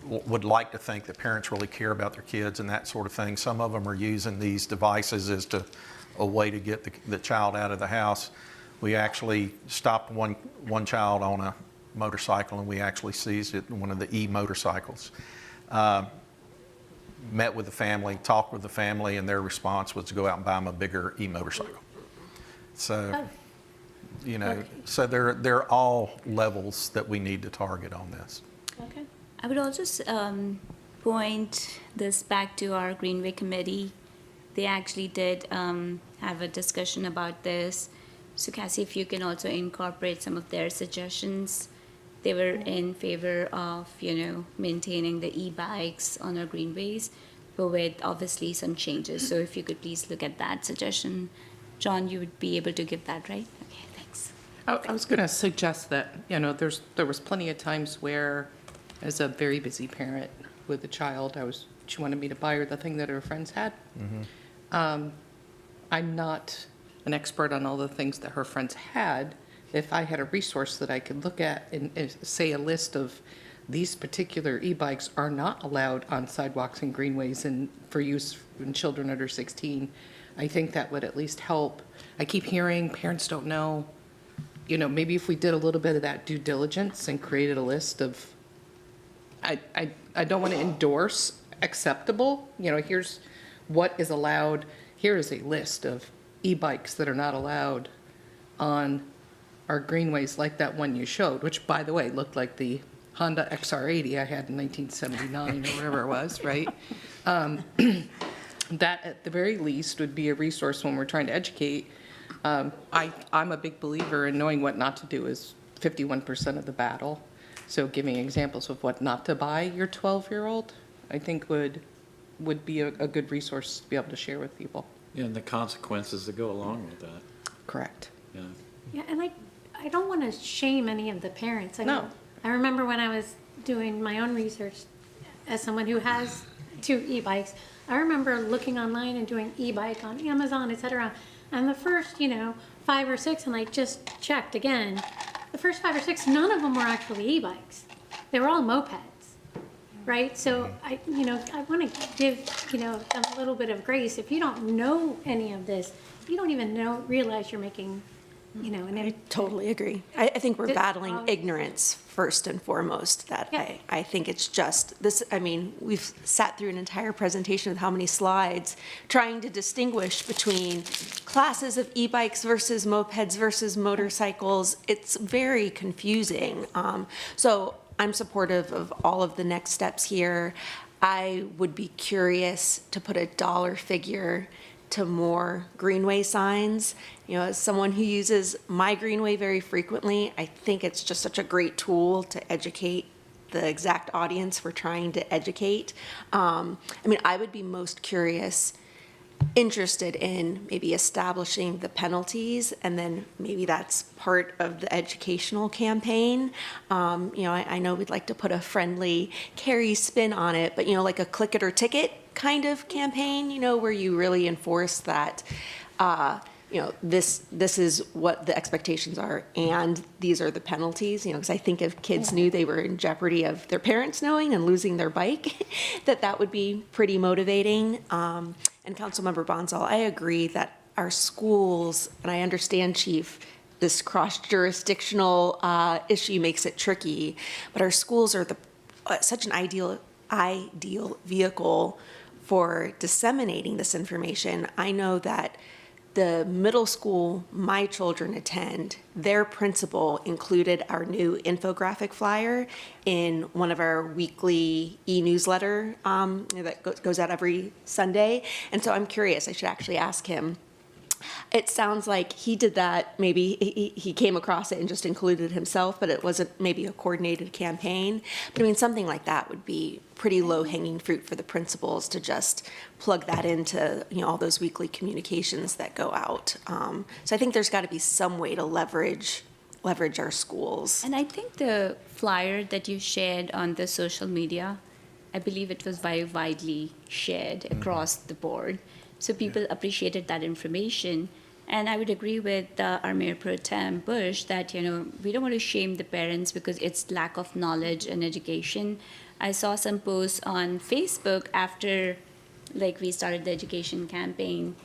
would like to think that parents really care about their kids and that sort of thing. Some of them are using these devices as a way to get the child out of the house. We actually stopped one child on a motorcycle, and we actually seized it, one of the Oh. e-motorcycles. Met with the family, talked with the family, and their response was to go out and buy them a bigger e-motorcycle. So, so there are all levels that we need to target on this. Okay. I would also point this back to our Greenway Committee. They actually did have a discussion about this. So Cassie, if you can also incorporate some of their suggestions. they were in favor of, maintaining the e-bikes on our greenways, but with obviously some changes. So if you could please look at that suggestion. John, you would be able to give that, right? Okay, thanks. I was going to suggest that, there was plenty of times where, as a very busy parent with a child, she wanted me to buy her the thing that her friends had. I'm not an expert on all the things that her friends had. If I had a resource that I could look at and say a list of these particular e-bikes are not allowed on sidewalks and greenways and for use in children under 16, I think that would at least help. I keep hearing parents don't know, maybe if we did a little bit of that due diligence and created a list of, I don't want to endorse acceptable, here's what is allowed. Here is a list of e-bikes that are not allowed on our greenways, like that one you showed, which, by the way, looked like the Honda XR80 I had in 1979 or whatever it was, right? That, at the very least, would be a resource when we're trying to educate. I'm a big believer in knowing what not to do is 51% of the battle. So giving examples of what not to buy your 12-year-old, I think would be a good resource to be able to share with people. Yeah, and the consequences that go along with that. Correct. Yeah. Yeah, and I don't want to shame any of the parents. No. I remember when I was doing my own research as someone who has 2 e-bikes, I remember looking online and doing e-bike on Amazon, et cetera. And the first, 5 or 6, and I just checked again, the first 5 or 6, none of them were actually e-bikes. They were all mopeds, right? So I want to give, them a little bit of grace. If you don't know any of this, you don't even realize you're making, I totally agree. I think we're battling ignorance first and foremost. That Yeah. I think it's just this. I mean, we've sat through an entire presentation with how many slides trying to distinguish between classes of e-bikes versus mopeds versus motorcycles. It's very confusing. So I'm supportive of all of the next steps here. I would be curious to put a dollar figure to more greenway signs. As someone who uses my greenway very frequently, I think it's just such a great tool to educate the exact audience we're trying to educate. I would be most interested in maybe establishing the penalties, and then maybe that's part of the educational campaign. I know we'd like to put a friendly Cary spin on it, but like a click it or ticket kind of campaign, where you really enforce that, this is what the expectations are, and these are the penalties, because I think if kids knew they were in jeopardy of their parents knowing and losing their bike, that would be pretty motivating. And Councilmember Bonsall, I agree that our schools, and I understand, Chief, this cross-jurisdictional issue makes it tricky, but our schools are such an ideal vehicle for disseminating this information. I know that the middle school my children attend, their principal included our new infographic flyer in one of our weekly e-newsletter that goes out every Sunday. And so I'm curious, I should actually ask him. It sounds like he did that, maybe he came across it and just included himself, but it wasn't maybe a coordinated campaign. But something like that would be pretty low-hanging fruit for the principals to just plug that into, all those weekly communications that go out. So I think there's got to be some way to leverage our schools. And I think the flyer that you shared on the social media, I believe it was very widely shared across the board. So people appreciated that information. And I would agree with our Mayor Pro Tem Bush that, we don't want to shame the parents because it's lack of knowledge and education. I saw some posts on Facebook after, we started the education campaign.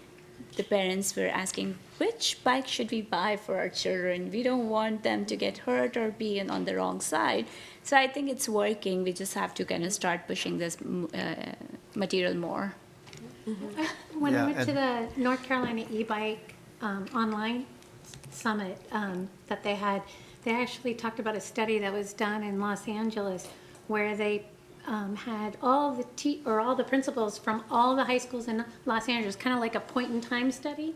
The parents were asking, which bike should we buy for our children? We don't want them to get hurt or be on the wrong side. So I think it's working. We just have to kind of start pushing this material more. When I went to the North Carolina e-bike online summit that they had, they actually talked about a study that was done in Los Angeles where they had all the principals from all the high schools in Los Angeles, kind of like a point-in-time study,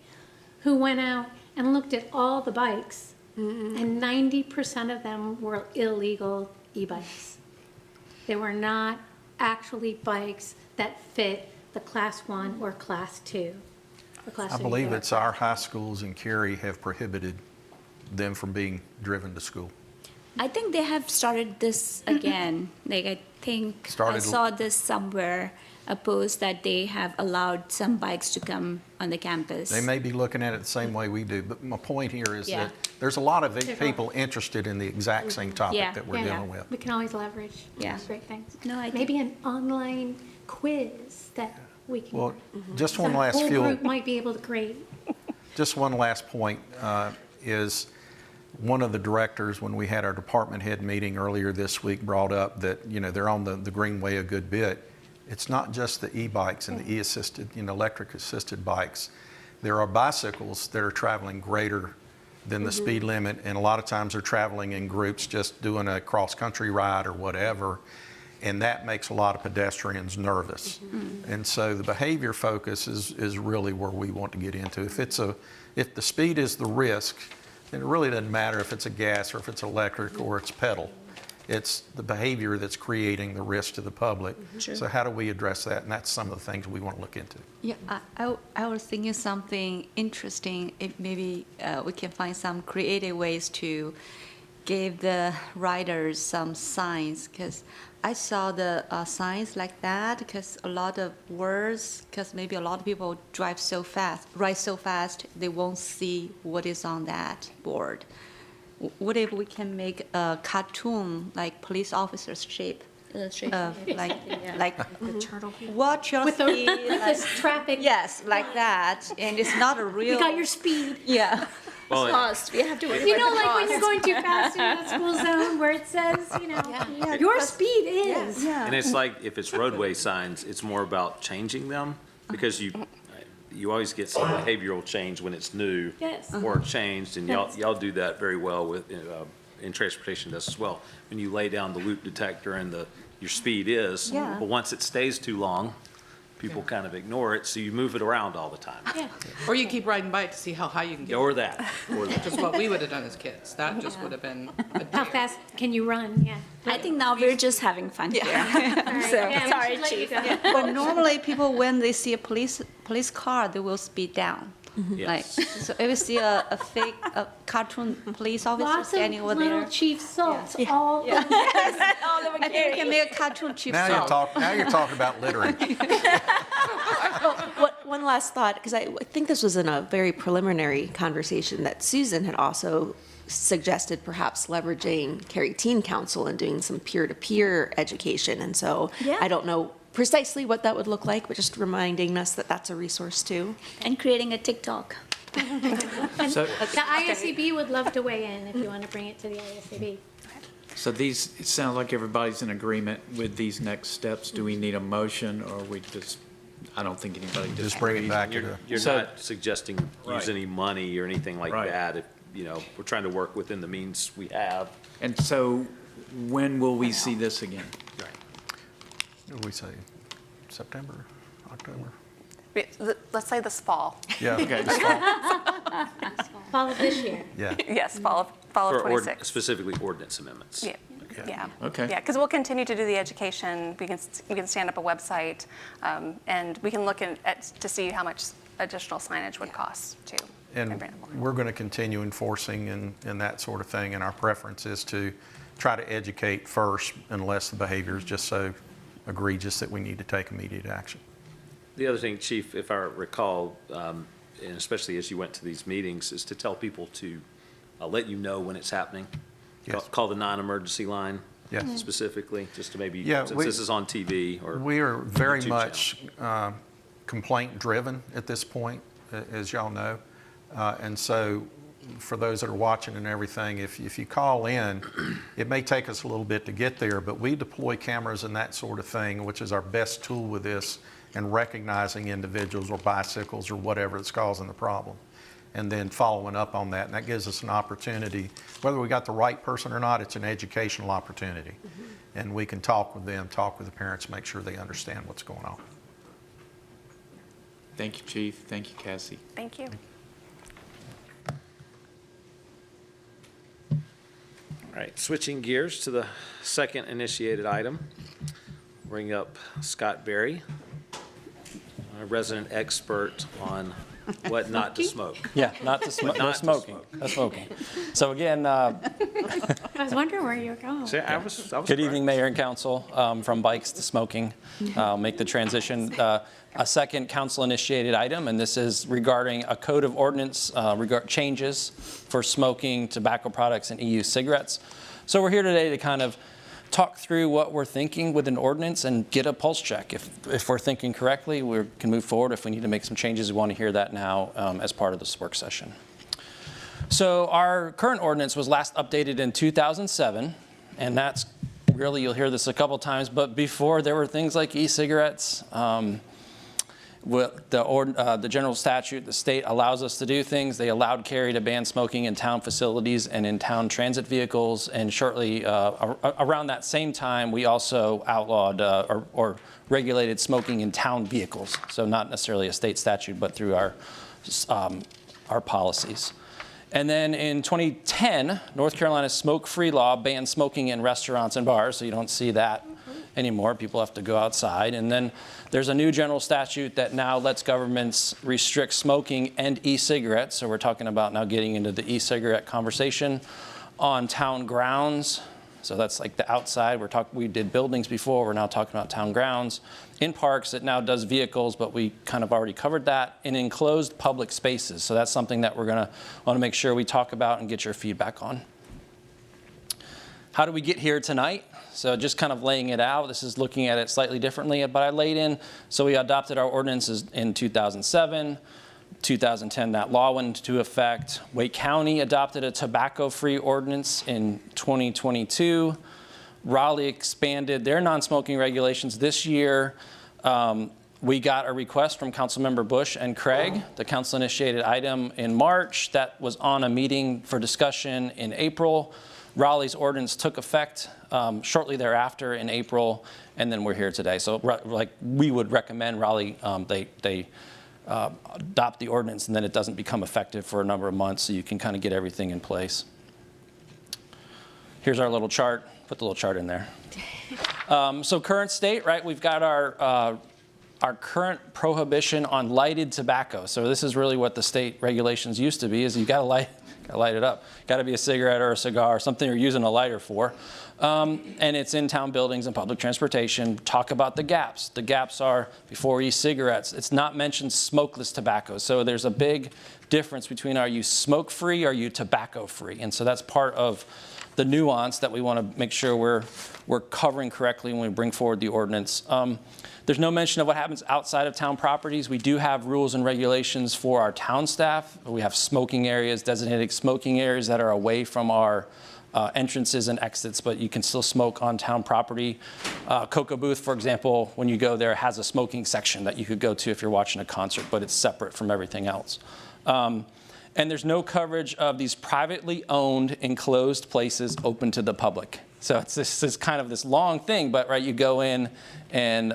who went out and looked at all the bikes And 90% of them were illegal e-bikes. They were not actually bikes that fit the Class 1 or Class 2. or Class I 2 believe or it's Class our high schools in Cary have prohibited them from being driven to school. I think they have started this again. Like, I think I Started- saw this somewhere, a post that they have allowed some bikes to come on the campus. They may be looking at it the same way we do, but my point here is Yeah. that there's a lot of people interested in the exact same topic Yeah. that we're Yeah. dealing with. We can always leverage Yeah. great things. No, I think- Maybe an online quiz that we can. Well, just one some last whole fuel. group might be able to create. Just one last point is one of the directors, when we had our department head meeting earlier this week, brought up that, they're on the greenway a good bit. It's not just the e-bikes and the e-assisted, electric assisted bikes. There are bicycles that are traveling greater than the speed limit, and a lot of times they're traveling in groups, just doing a cross-country ride or whatever, and that makes a lot of pedestrians nervous. And so the behavior focus is really where we want to get into. If the speed is the risk, then it really doesn't matter if it's a gas or if it's electric or it's pedal. It's the behavior that's creating the risk to the public. So how do we address that? And that's some of the things we want to look into. Yeah, I was thinking something interesting, if maybe we can find some creative ways to give the riders some signs, because I saw the signs like that, because a lot of words, because maybe a lot of people ride so fast, they won't see what is on that board. What if we can make a cartoon, like police officers shape? Like The turtle. watch your With speed. this traffic. Yes, like that, and it's not a real. You got your speed. Yeah. Well, Cost, we have to worry You about know, the like when cost. you're going too fast in that school zone where it says, your speed is. and it's like, if it's roadway signs, it's more about changing them, because you always get some behavioral change when it's new. Yes. Or changed, and Yes. y'all do that very well with, in transportation does as well. When you lay down the loop detector and your speed is, Yeah. but once it stays too long, people kind of ignore it, so you move it around all the time. Yeah. Or you keep riding by it to see how high you can get, Or that, which is what we would have done as kids. That just would have been a How dare. fast can you run? Yeah. I think now we're just having fun here. So, Yeah, we sorry, should let you Chief. go. But normally people, when they see a police car, they will speed down. Like, Yes. so if you see a fake cartoon police officer Lots of standing over little there. Chief Salts all over. I think we can make a cartoon chief Now salt. you're talking about littering. One last thought, because I think this was in a very preliminary conversation that Susan had also suggested perhaps leveraging Cary Teen Council and doing some peer-to-peer education. And so Yeah. I don't know precisely what that would look like, but just reminding us that that's a resource too. And creating a TikTok. So, The ISCB would love to weigh in if you want to bring it to the ISCB. so these, it sounds like everybody's in agreement with these next steps. Do we need a motion, or we just, I don't think anybody disagrees. Just bring it back to the, You're So- not suggesting Right. use any money or anything like Right. that. We're trying to work within the means we have. And so when will we see this again? what do we say, September, October? Let's say this fall. Yeah. Okay. Fall of this year. Yeah. Yes, fall of For 26. specifically ordinance amendments. Yeah, yeah. Okay. Yeah, because we'll continue to do the education. We can stand up a website, and we can look to see how much additional signage would cost too. And bring it forward. we're going to continue enforcing and that sort of thing, and our preference is to try to educate first unless the behavior is just so egregious that we need to take immediate action. The other thing, Chief, if I recall, and especially as you went to these meetings, is to tell people to let you know when it's happening. Yes. Call the non-emergency line. Yes. Specifically, just to maybe, Yeah, since we- this is on TV or. We are very YouTube much complaint-driven at this point, as y'all know. And so for those that are watching and everything, if you call in, it may take us a little bit to get there, but we deploy cameras and that sort of thing, which is our best tool with this, and recognizing individuals or bicycles or whatever that's causing the problem, and then following up on that. And that gives us an opportunity, whether we got the right person or not, it's an educational opportunity. And we can talk with them, talk with the parents, make sure they understand what's going on. Thank you, Chief. Thank you, Cassie. Thank you. All right, switching gears to the second initiated item. Bring up Scott Berry, a resident expert on what not to smoke. Yeah, not to smoke, no Not to smoking, smoke. no smoking. So again, I was wondering where you were going. See, I was good evening, Mayor and Council. From bikes to smoking, I'll make the transition. A second council-initiated item, and this is regarding a code of ordinance changes for smoking, tobacco products, and EU cigarettes. So we're here today to kind of talk through what we're thinking with an ordinance and get a pulse check. If we're thinking correctly, we can move forward. If we need to make some changes, we want to hear that now as part of this work session. So our current ordinance was last updated in 2007, and that's really, you'll hear this a couple times, but before there were things like e-cigarettes. The general statute, the state allows us to do things. They allowed Cary to ban smoking in town facilities and in town transit vehicles. And shortly around that same time, we also outlawed or regulated smoking in town vehicles. So not necessarily a state statute, but through our policies. And then in 2010, North Carolina's smoke-free law banned smoking in restaurants and bars. So you don't see that anymore. People have to go outside. And then there's a new general statute that now lets governments restrict smoking and e-cigarettes. So we're talking about now getting into the e-cigarette conversation on town grounds. So that's like the outside. We did buildings before. We're now talking about town grounds. In parks, it now does vehicles, but we kind of already covered that. In enclosed public spaces. So that's something that we're going to want to make sure we talk about and get your feedback on. How do we get here tonight? So just kind of laying it out. This is looking at it slightly differently, but I laid in. So we adopted our ordinances in 2007. 2010, that law went into effect. Wake County adopted a tobacco-free ordinance in 2022. Raleigh expanded their non-smoking regulations this year. We got a request from Councilmember Bush and Craig, the council-initiated item in March that was on a meeting for discussion in April. Raleigh's ordinance took effect shortly thereafter in April, and then we're here today. So like we would recommend Raleigh, they adopt the ordinance and then it doesn't become effective for a number of months, so you can kind of get everything in place. Here's our little chart. Put the little chart in there. So current state, right? We've got our current prohibition on lighted tobacco. So this is really what the state regulations used to be, is you got to light it up. Got to be a cigarette or a cigar, something you're using a lighter for. And it's in town buildings and public transportation. Talk about the gaps. The gaps are before e-cigarettes. It's not mentioned smokeless tobacco. So there's a big difference between are you smoke-free or are you tobacco-free? And so that's part of the nuance that we want to make sure we're covering correctly when we bring forward the ordinance. There's no mention of what happens outside of town properties. We do have rules and regulations for our town staff. We have smoking areas, designated smoking areas that are away from our entrances and exits, but you can still smoke on town property. Cocoa Booth, for example, when you go there, has a smoking section that you could go to if you're watching a concert, but it's separate from everything else. And there's no coverage of these privately owned enclosed places open to the public. So this is kind of this long thing, but right, you go in and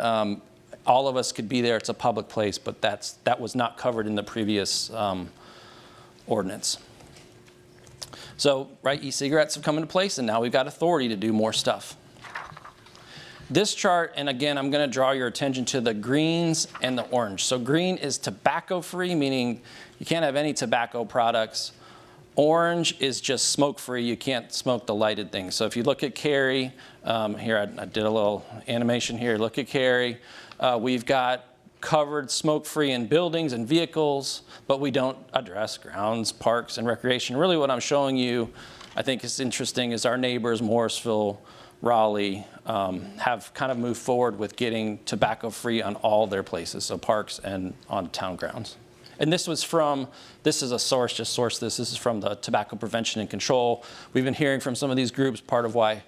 all of us could be there. It's a public place, but that was not covered in the previous ordinance. So right, e-cigarettes have come into place, and now we've got authority to do more stuff. This chart, and again, I'm going to draw your attention to the greens and the orange. So green is tobacco-free, meaning you can't have any tobacco products. Orange is just smoke-free. You can't smoke the lighted things. So if you look at Cary, here I did a little animation here. Look at Cary. We've got covered smoke-free in buildings and vehicles, but we don't address grounds, parks, and recreation. Really what I'm showing you, I think is interesting, is our neighbors, Morrisville, Raleigh, have kind of moved forward with getting tobacco-free on all their places, so parks and on town grounds. And this was from, this is a source, just source this is from the Tobacco Prevention and Control. We've been hearing from some of these groups, part of why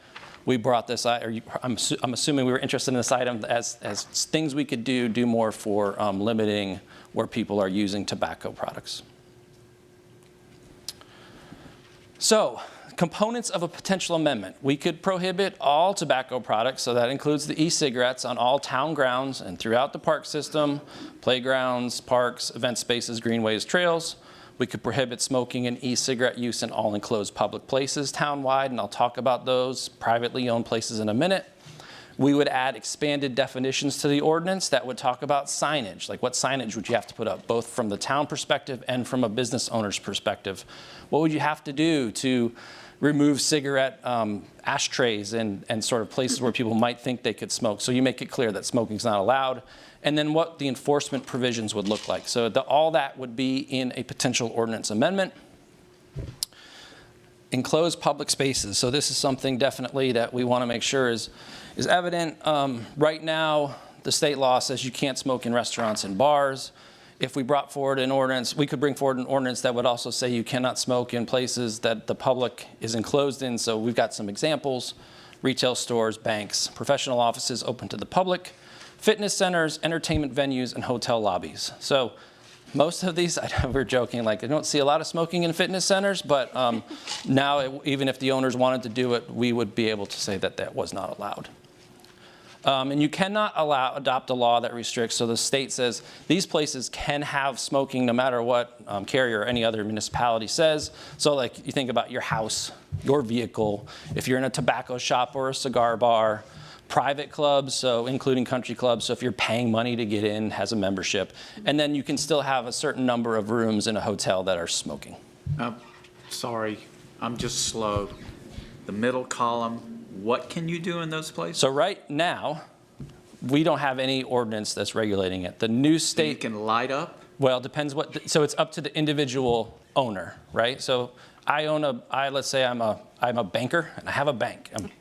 we brought this, I'm assuming we were interested in this item as things we could do more for limiting where people are using tobacco products. So, components of a potential amendment. We could prohibit all tobacco products, so that includes the e-cigarettes, on all town grounds and throughout the park system, playgrounds, parks, event spaces, greenways, trails. We could prohibit smoking and e-cigarette use in all enclosed public places townwide, and I'll talk about those privately owned places in a minute. We would add expanded definitions to the ordinance that would talk about signage, like what signage would you have to put up, both from the town perspective and from a business owner's perspective. What would you have to do to remove cigarette ashtrays and sort of places where people might think they could smoke? So you make it clear that smoking's not allowed. And then what the enforcement provisions would look like. So all that would be in a potential ordinance amendment. Enclosed public spaces. So this is something definitely that we want to make sure is evident. Right now, the state law says you can't smoke in restaurants and bars. If we brought forward an ordinance, we could bring forward an ordinance that would also say you cannot smoke in places that the public is enclosed in. So we've got some examples: retail stores, banks, professional offices open to the public, fitness centers, entertainment venues, and hotel lobbies. So most of these, I know we're joking, like I don't see a lot of smoking in fitness centers, but now even if the owners wanted to do it, we would be able to say that that was not allowed. And you cannot adopt a law that restricts, so the state says these places can have smoking no matter what Cary or any other municipality says. So like you think about your house, your vehicle, if you're in a tobacco shop or a cigar bar, private clubs, so including country clubs, so if you're paying money to get in, has a membership, and then you can still have a certain number of rooms in a hotel that are smoking. Sorry, I'm just slow. The middle column, what can you do in those places? So right now, we don't have any ordinance that's regulating it. The new So state... you can light up? Well, it depends what, so it's up to the individual owner, right? So let's say I'm a banker and I have a bank. I'm,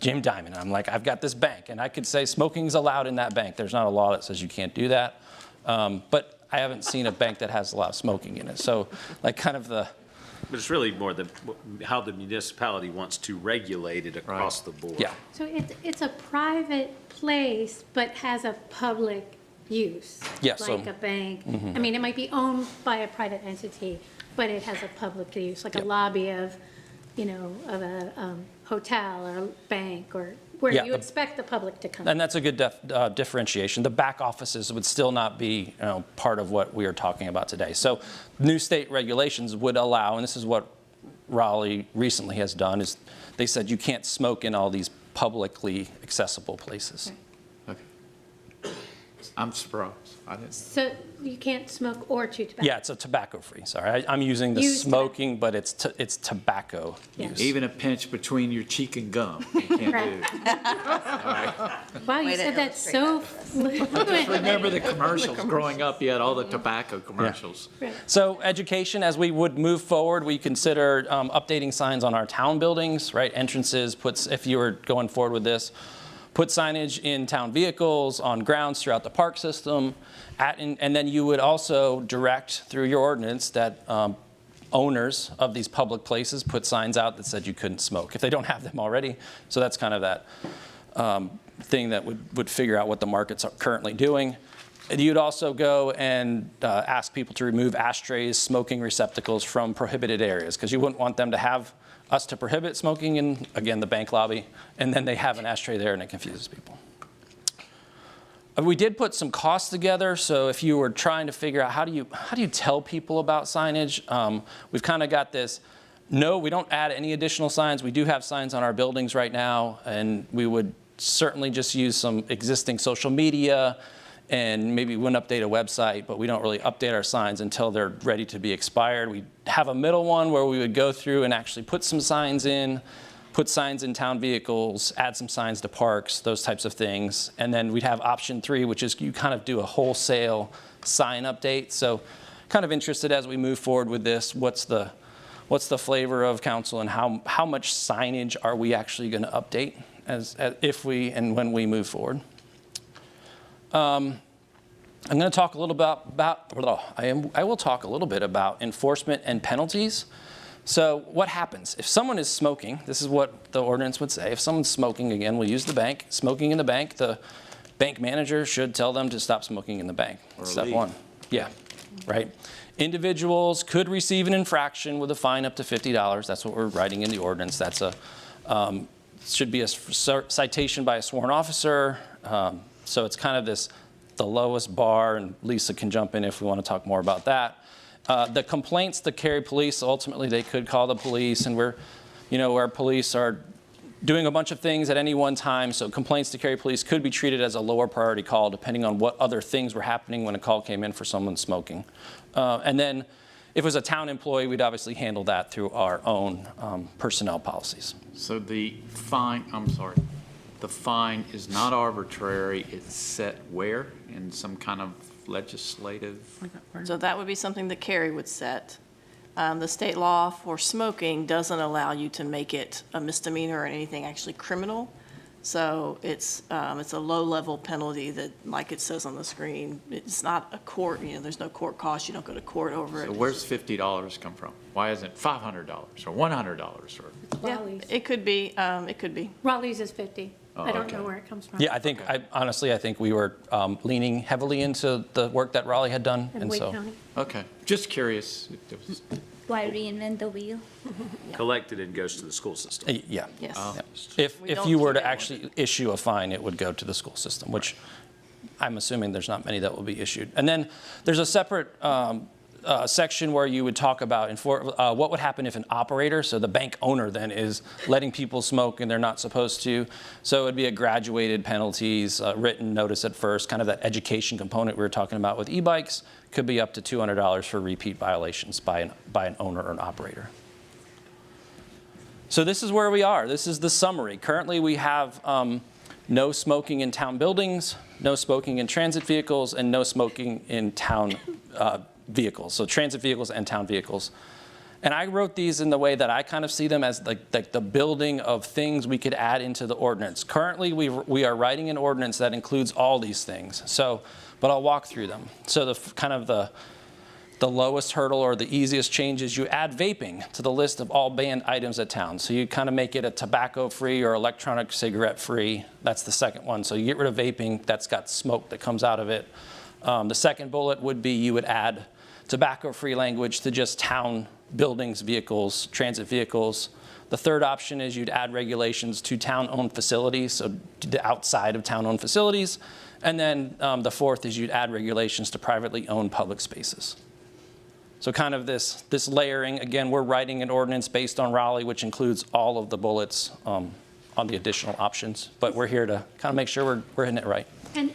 Jim Diamond. I'm like, I've got this bank, and I could say smoking's allowed in that bank. There's not a law that says you can't do that. But I haven't seen a bank that has a lot of smoking in it. So like kind of the... But it's really more how the municipality wants to regulate it across the board. Yeah. So it's a private place, but has a public use. Yeah, so- Like a bank. I mean, it might be owned by a private entity, but it has a public use, like a lobby of a hotel or a bank, or where Yeah, you expect the public to come. And that's a good differentiation. The back offices would still not be part of what we are talking about today. So new state regulations would allow, and this is what Raleigh recently has done, is they said you can't smoke in all these publicly accessible places. Right. Okay. I'm surprised. I didn't. So you can't smoke or chew tobacco? Yeah, it's a tobacco-free. Sorry, I'm using the Use smoking, but it's tobacco Yeah. use. Even a pinch between your cheek and gum, you can't Right. do. Wow, you said that so fluent. Remember the commercials growing up, you had all the tobacco commercials. Right. So education, as we would move forward, we consider updating signs on our town buildings, right? Entrances, if you were going forward with this, put signage in town vehicles, on grounds throughout the park system, and then you would also direct through your ordinance that owners of these public places put signs out that said you couldn't smoke if they don't have them already. So that's kind of that thing that would figure out what the market's currently doing. And you'd also go and ask people to remove ashtrays, smoking receptacles from prohibited areas, because you wouldn't want them to have us to prohibit smoking in, again, the bank lobby, and then they have an ashtray there and it confuses people. We did put some costs together, so if you were trying to figure out how do you tell people about signage, we've kind of got this. No, we don't add any additional signs. We do have signs on our buildings right now, and we would certainly just use some existing social media, and maybe we wouldn't update a website, but we don't really update our signs until they're ready to be expired. We have a middle one where we would go through and actually put some signs in, put signs in town vehicles, add some signs to parks, those types of things. And then we'd have option 3, which is you kind of do a wholesale sign update. So kind of interested as we move forward with this, what's the flavor of council and how much signage are we actually going to update if we and when we move forward. I'm going to talk a little I will talk a little bit about enforcement and penalties. So what happens if someone is smoking? This is what the ordinance would say. If someone's smoking, again, we'll use the bank. Smoking in the bank, the bank manager should tell them to stop smoking in the bank. Step 1. Yeah, right. Individuals could receive an infraction with a fine up to $50. That's what we're writing in the ordinance. That's should be a citation by a sworn officer. So it's kind of this the lowest bar, and Lisa can jump in if we want to talk more about that. The complaints to Cary Police, ultimately they could call the police, and our police are doing a bunch of things at any one time, so complaints to Cary Police could be treated as a lower priority call depending on what other things were happening when a call came in for someone smoking. And then if it was a town employee, we'd obviously handle that through our own personnel policies. So the fine is not arbitrary, it's set where? In some kind of legislative? So that would be something that Cary would set. The state law for smoking doesn't allow you to make it a misdemeanor or anything actually criminal. So it's a low-level penalty that, like it says on the screen, it's not a court, there's no court cost, you don't go to court over it. So where's $50 come from? Why isn't it $500 or $100 or? Yeah, it could be, Raleigh's is 50. Oh, I don't okay. know where it comes from. Yeah, honestly, I think we were leaning heavily into the work that Raleigh had done, In and Wake so. County. Okay, just curious. If there was- Why reinvent the wheel? Collected and goes to the school system. Yeah. yes. If We if don't you were keep to it actually issue a fine, it would go to the school system, which I'm assuming there's not many that will be issued. And then there's a separate section where you would talk about what would happen if an operator, so the bank owner then, is letting people smoke and they're not supposed to. So it would be a graduated penalties, written notice at first, kind of that education component we were talking about with e-bikes, could be up to $200 for repeat violations by an owner or an operator. So this is where we are. This is the summary. Currently, we have no smoking in town buildings, no smoking in transit vehicles, and no smoking in town vehicles, so transit vehicles and town vehicles. And I wrote these in the way that I kind of see them as like the building of things we could add into the ordinance. Currently, we are writing an ordinance that includes all these things. So, but I'll walk through them. So the lowest hurdle or the easiest change is you add vaping to the list of all banned items at town. So you kind of make it a tobacco-free or electronic cigarette-free. That's the second one. So you get rid of vaping that's got smoke that comes out of it. The second bullet would be you would add tobacco-free language to just town buildings, vehicles, transit vehicles. The third option is you'd add regulations to town-owned facilities, so to the outside of town-owned facilities. And then the fourth is you'd add regulations to privately owned public spaces. So kind of this layering. Again, we're writing an ordinance based on Raleigh, which includes all of the bullets on the additional options. But we're here to kind of make sure we're hitting it right. And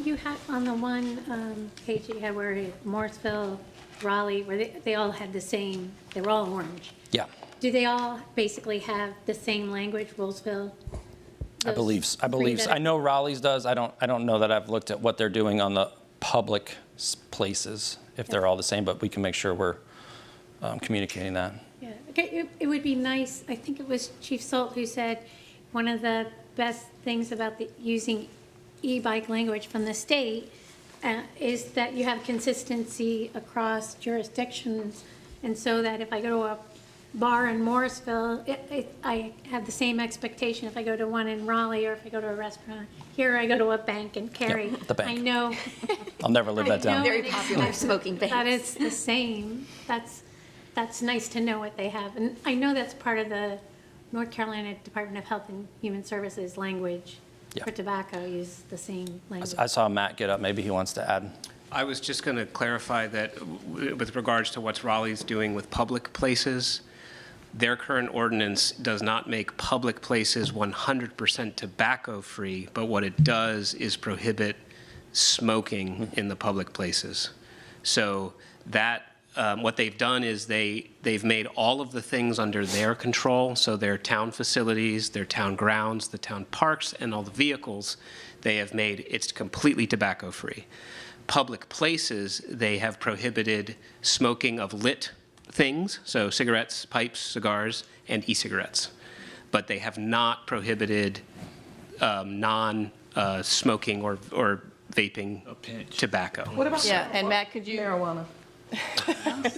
you had on the one page you had where Morrisville, Raleigh, where they all had the same, they were all orange. Yeah. Do they all basically have the same language, Rollsville? I believe. I know Raleigh's does. I don't know that I've looked at what they're doing on the public places, if they're all the same, but we can make sure we're communicating that. Yeah, okay, it would be nice, I think it was Chief Salt who said one of the best things about using e-bike language from the state is that you have consistency across jurisdictions, and so that if I go to a bar in Morrisville, I have the same expectation if I go to one in Raleigh or if I go to a restaurant. Here I go to a bank in Cary. Yep, the bank. I know. I'll never live that down. Very popular smoking banks. That it's the same. That's nice to know what they have. And I know that's part of the North Carolina Department of Health and Human Services language for tobacco, use the same language. I saw Matt get up. Maybe he wants to add. I was just going to clarify that with regards to what Raleigh's doing with public places, their current ordinance does not make public places 100% tobacco-free, but what it does is prohibit smoking in the public places. So that what they've done is they've made all of the things under their control, so their town facilities, their town grounds, the town parks, and all the vehicles, they have made it's completely tobacco-free. Public places, they have prohibited smoking of lit things, so cigarettes, pipes, cigars, and e-cigarettes. But they have not prohibited non-smoking or vaping tobacco. What about and Matt, could you? marijuana?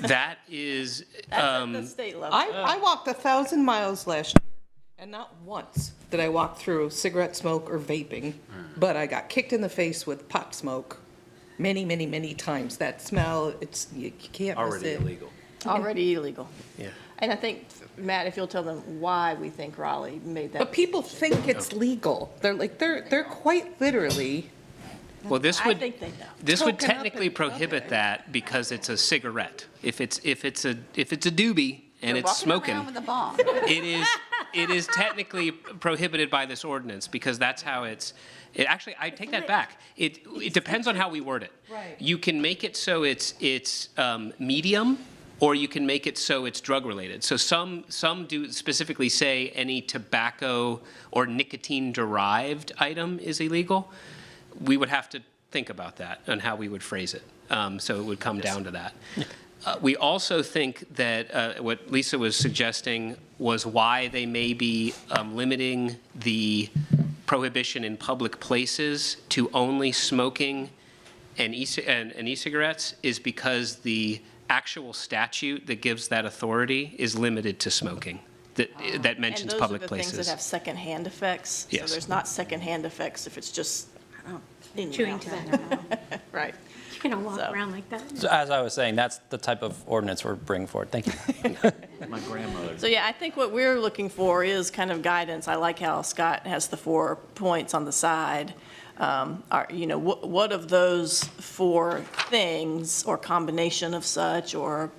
That is, That's at the state level. I walked 1,000 miles last year, and not once did I walk through cigarette smoke or vaping, but I got kicked in the face with pot smoke many, many, many times. That smell, you can't miss Already it. illegal. Already illegal. yeah. And I think, Matt, if you'll tell them why we think Raleigh made that. But people think it's legal. They're quite literally Well, this I would, think they know. this would Token up technically in public. prohibit that because it's a cigarette. If it's a doobie and it's smoking, Around with a bomb. it is technically prohibited by this ordinance because that's how actually, I take that back. It depends on how we word it. Right. You can make it so it's medium, or you can make it so it's drug related. So some do specifically say any tobacco or nicotine derived item is illegal. We would have to think about that and how we would phrase it. So it would come down to that. We also think that what Lisa was suggesting was why they may be limiting the prohibition in public places to only smoking and e-cigarettes is because the actual statute that gives that authority is limited to smoking, that mentions public And those are the things that places. have secondhand effects. Yes. So there's not secondhand effects if it's just in your Chewing mouth. tobacco. Right. You cannot walk So- around like that. So as I was saying, that's the type of ordinance we're bringing forward. Thank you. My grandmother. So yeah, I think what we're looking for is kind of guidance. I like how Scott has the 4 points on the side. What of those 4 things or combination of such, or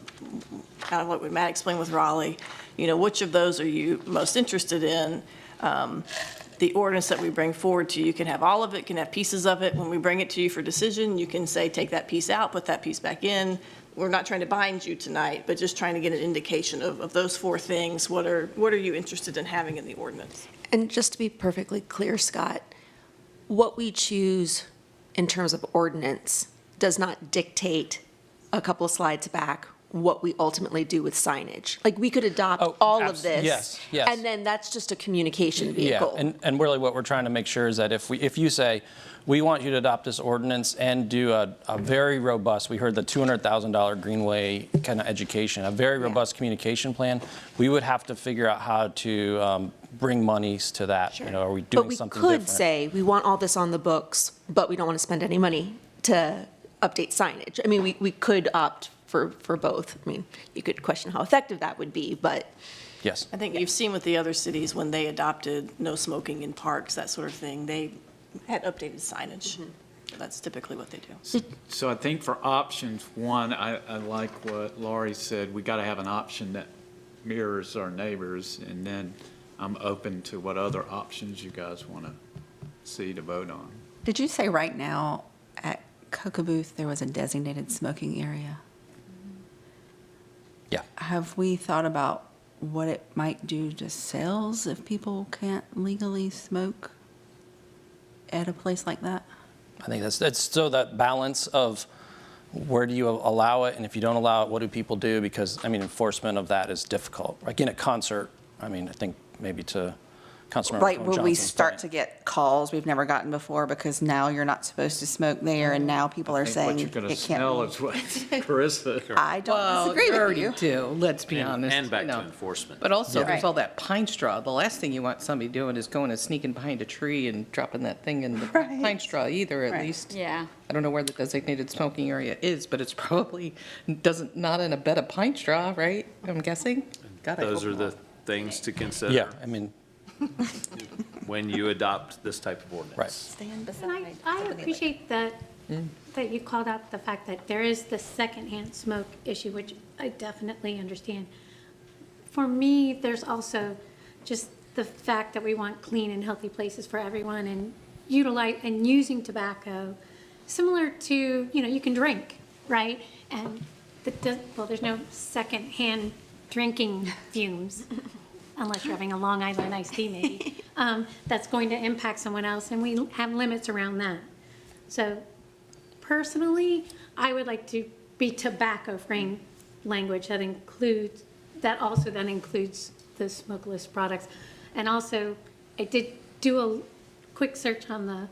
kind of what Matt explained with Raleigh, which of those are you most interested in? The ordinance that we bring forward to you can have all of it, can have pieces of it. When we bring it to you for decision, you can say, take that piece out, put that piece back in. We're not trying to bind you tonight, but just trying to get an indication of those 4 things. What are you interested in having in the ordinance? And just to be perfectly clear, Scott, what we choose in terms of ordinance does not dictate a couple of slides back what we ultimately do with signage. Like, we could adopt all of this. Yes. And then that's just a communication Yeah, vehicle. and really what we're trying to make sure is that if you say, we want you to adopt this ordinance and do a very robust, we heard the $200,000 Greenway kind of education, a very robust communication plan, we would have to figure out how to bring monies to that. Sure. Are we doing But we something could different? say, we want all this on the books, but we don't want to spend any money to update signage. I mean, we could opt for both. I mean, you could question how effective that would be, but Yes. I think you've seen with the other cities, when they adopted no smoking in parks, that sort of thing, they had updated signage. That's typically what they do. So I think for options, one, I like what Laurie said, we got to have an option that mirrors our neighbors, and then I'm open to what other options you guys want to see to vote on. Did you say right now at Cocoa-Booth there was a designated smoking area? Yeah. Have we thought about what it might do to sales if people can't legally smoke at a place like that? I think that's still that balance of where do you allow it, and if you don't allow it, what do people do? Because, I mean, enforcement of that is difficult. Like in a concert, I mean, I think maybe to Councilmember Right, will we Johnson's start point. to get calls we've never gotten before because now you're not supposed to smoke there and now people are I think saying what you're going to it can't smell be. is what Carissa. I don't Well, disagree you with already you. do, let's be honest. And back you to know. enforcement. But also, Yeah. there's Right. all that pine straw. The last thing you want somebody doing is going and sneaking behind a tree and dropping that thing in the Right. pine straw either, at Right. least. Yeah. I don't know where the designated smoking area is, but it's probably not in a bed of pine straw, right? I'm guessing? God, I Those hope are the not. things to consider. Yeah, I mean, when you adopt this type of ordinance. right. Stand And I appreciate that, that you called out the fact that there is the secondhand smoke issue, which I definitely understand. For me, there's also just the fact that we want clean and healthy places for everyone and utilize, and using tobacco, similar to, you can drink, right? And there's no secondhand drinking fumes, unless you're having a Long Island iced tea maybe, that's going to impact someone else, and we have limits around that. So personally, I would like to be tobacco-free language that also then includes the smokeless products. And also, I did do a quick search on the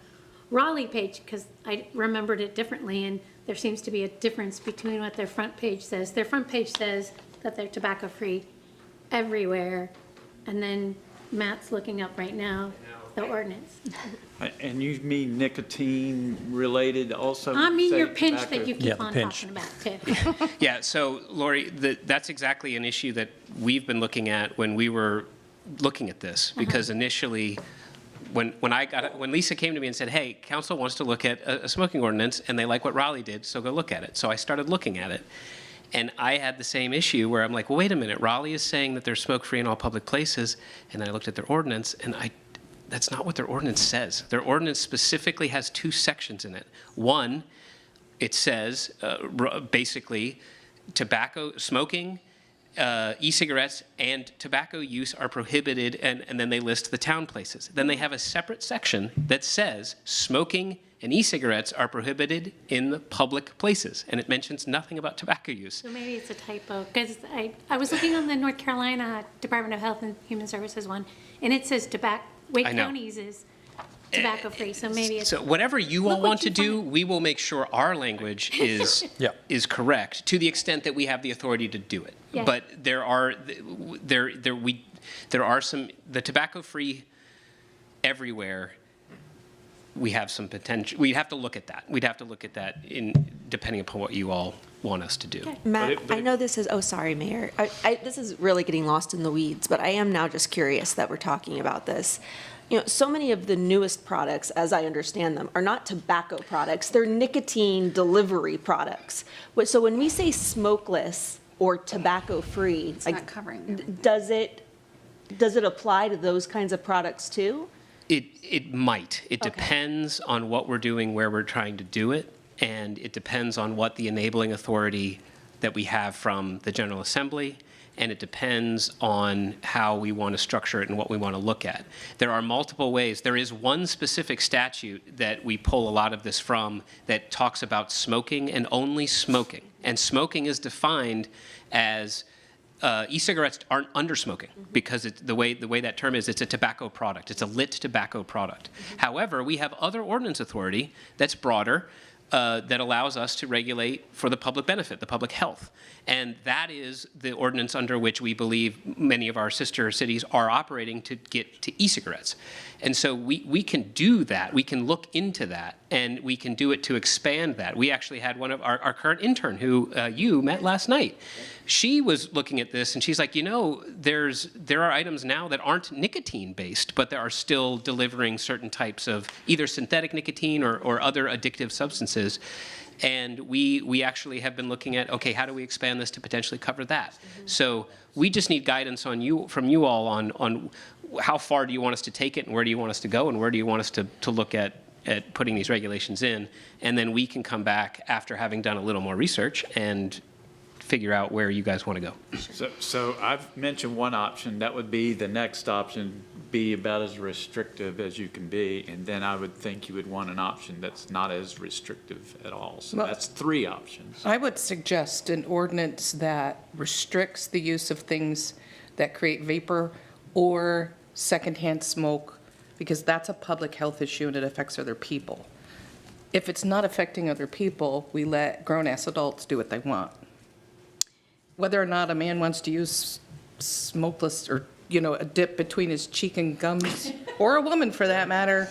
Raleigh page because I remembered it differently, and there seems to be a difference between what their front page says. Their front page says that they're tobacco-free everywhere, and then Matt's looking up right now the ordinance. And you mean nicotine related also? I mean say your pinch tobacco? that you Yeah, keep the on pinch. talking about too. Yeah, so Lori, that's exactly an issue that we've been looking at when we were looking at this, because initially, when Lisa came to me and said, hey, council wants to look at a smoking ordinance, and they like what Raleigh did, so go look at it. So I started looking at it. And I had the same issue where I'm like, well, wait a minute, Raleigh is saying that they're smoke-free in all public places, and then I looked at their ordinance, and that's not what their ordinance says. Their ordinance specifically has 2 sections in it. One, it says, basically, smoking, e-cigarettes, and tobacco use are prohibited, and then they list the town places. Then they have a separate section that says smoking and e-cigarettes are prohibited in the public places, and it mentions nothing about tobacco use. So maybe it's a typo, because I was looking on the North Carolina Department of Health and Human Services one, and it says Wake County's is tobacco-free, so maybe it's. So whatever you all want to do, we will make sure our language is is correct to the extent that we have the authority to do it. Yeah. But there are some the tobacco-free everywhere. We have some potential. We'd have to look at that. We'd have to look at that depending upon what you all want us to do. Okay. Matt, I know this is, oh, sorry, Mayor. This is really getting lost in the weeds, but I am now just curious that we're talking about this. You know, so many of the newest products, as I understand them, are not tobacco products. They're nicotine delivery products. So when we say smokeless or tobacco-free, It's not covering everything. does it apply to those kinds of products too? It might. It depends on what we're doing, where we're trying to do it, and it depends on what the enabling authority that we have from the General Assembly, and it depends on how we want to structure it and what we want to look at. There are multiple ways. There is one specific statute that we pull a lot of this from that talks about smoking and only smoking. And smoking is defined as e-cigarettes aren't under smoking because the way that term is, it's a tobacco product. It's a lit tobacco product. However, we have other ordinance authority that's broader that allows us to regulate for the public benefit, the public health. And that is the ordinance under which we believe many of our sister cities are operating to get to e-cigarettes. And so we can do that. We can look into that, and we can do it to expand that. We actually had one of our current intern who you met last night. She was looking at this, and she's like, you know, there are items now that aren't nicotine-based, but that are still delivering certain types of either synthetic nicotine or other addictive substances. And we actually have been looking at, okay, how do we expand this to potentially cover that? So we just need guidance from you all on how far do you want us to take it, and where do you want us to go, and where do you want us to look at putting these regulations in. And then we can come back after having done a little more research and figure out where you guys want to go. So I've mentioned one option. That would be the next option, be about as restrictive as you can be. And then I would think you would want an option that's not as restrictive at all. So Well, that's 3 options. I would suggest an ordinance that restricts the use of things that create vapor or secondhand smoke, because that's a public health issue and it affects other people. If it's not affecting other people, we let grown-ass adults do what they want. Whether or not a man wants to use smokeless or, you know, a dip between his cheek and gums, or a woman for that matter,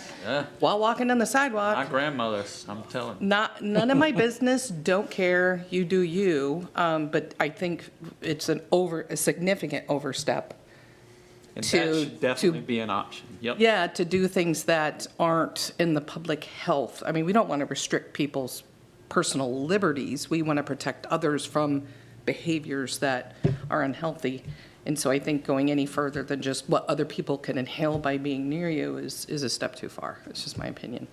while walking down the sidewalk. My grandmother's, I'm telling you. None of my business, don't care, you do you. But I think it's a significant overstep. And that should definitely be an option. Yep. Yeah, to do things that aren't in the public health. I mean, we don't want to restrict people's personal liberties. We want to protect others from behaviors that are unhealthy. And so I think going any further than just what other people can inhale by being near you is a step too far. It's just my opinion.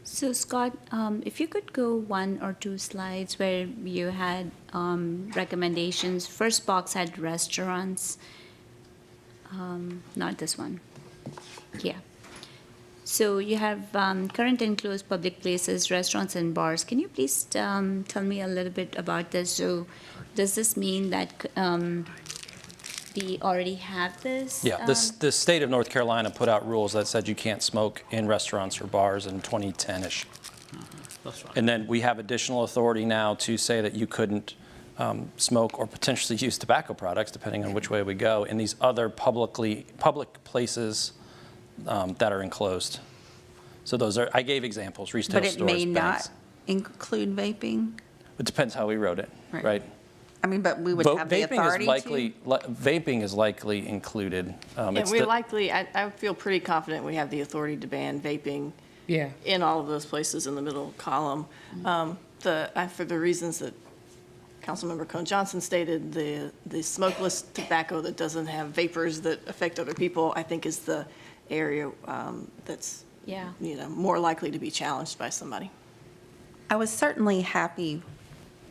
So Scott, if you could go 1 or 2 slides where you had recommendations. First box had restaurants, not this one. Yeah. So you have current enclosed public places, restaurants and bars. Can you please tell me a little bit about this? So does this mean that we already have this? Yeah, the state of North Carolina put out rules that said you can't smoke in restaurants or bars in 2010-ish. That's right. And then we have additional authority now to say that you couldn't smoke or potentially use tobacco products, depending on which way we go, in these other public places that are enclosed. So those are, I gave examples, retail But stores, it may banks. not include vaping? It depends how we wrote it, right? I mean, but we would have the authority Vaping is likely included. Yeah, It's we the- likely, I feel pretty confident we have the authority to ban vaping Yeah. in all of those places in the middle column. For the reasons that Councilmember Cone Johnson stated, the smokeless tobacco that doesn't have vapors that affect other people, I think is the area that's, Yeah. more likely to be challenged by somebody. I was certainly happy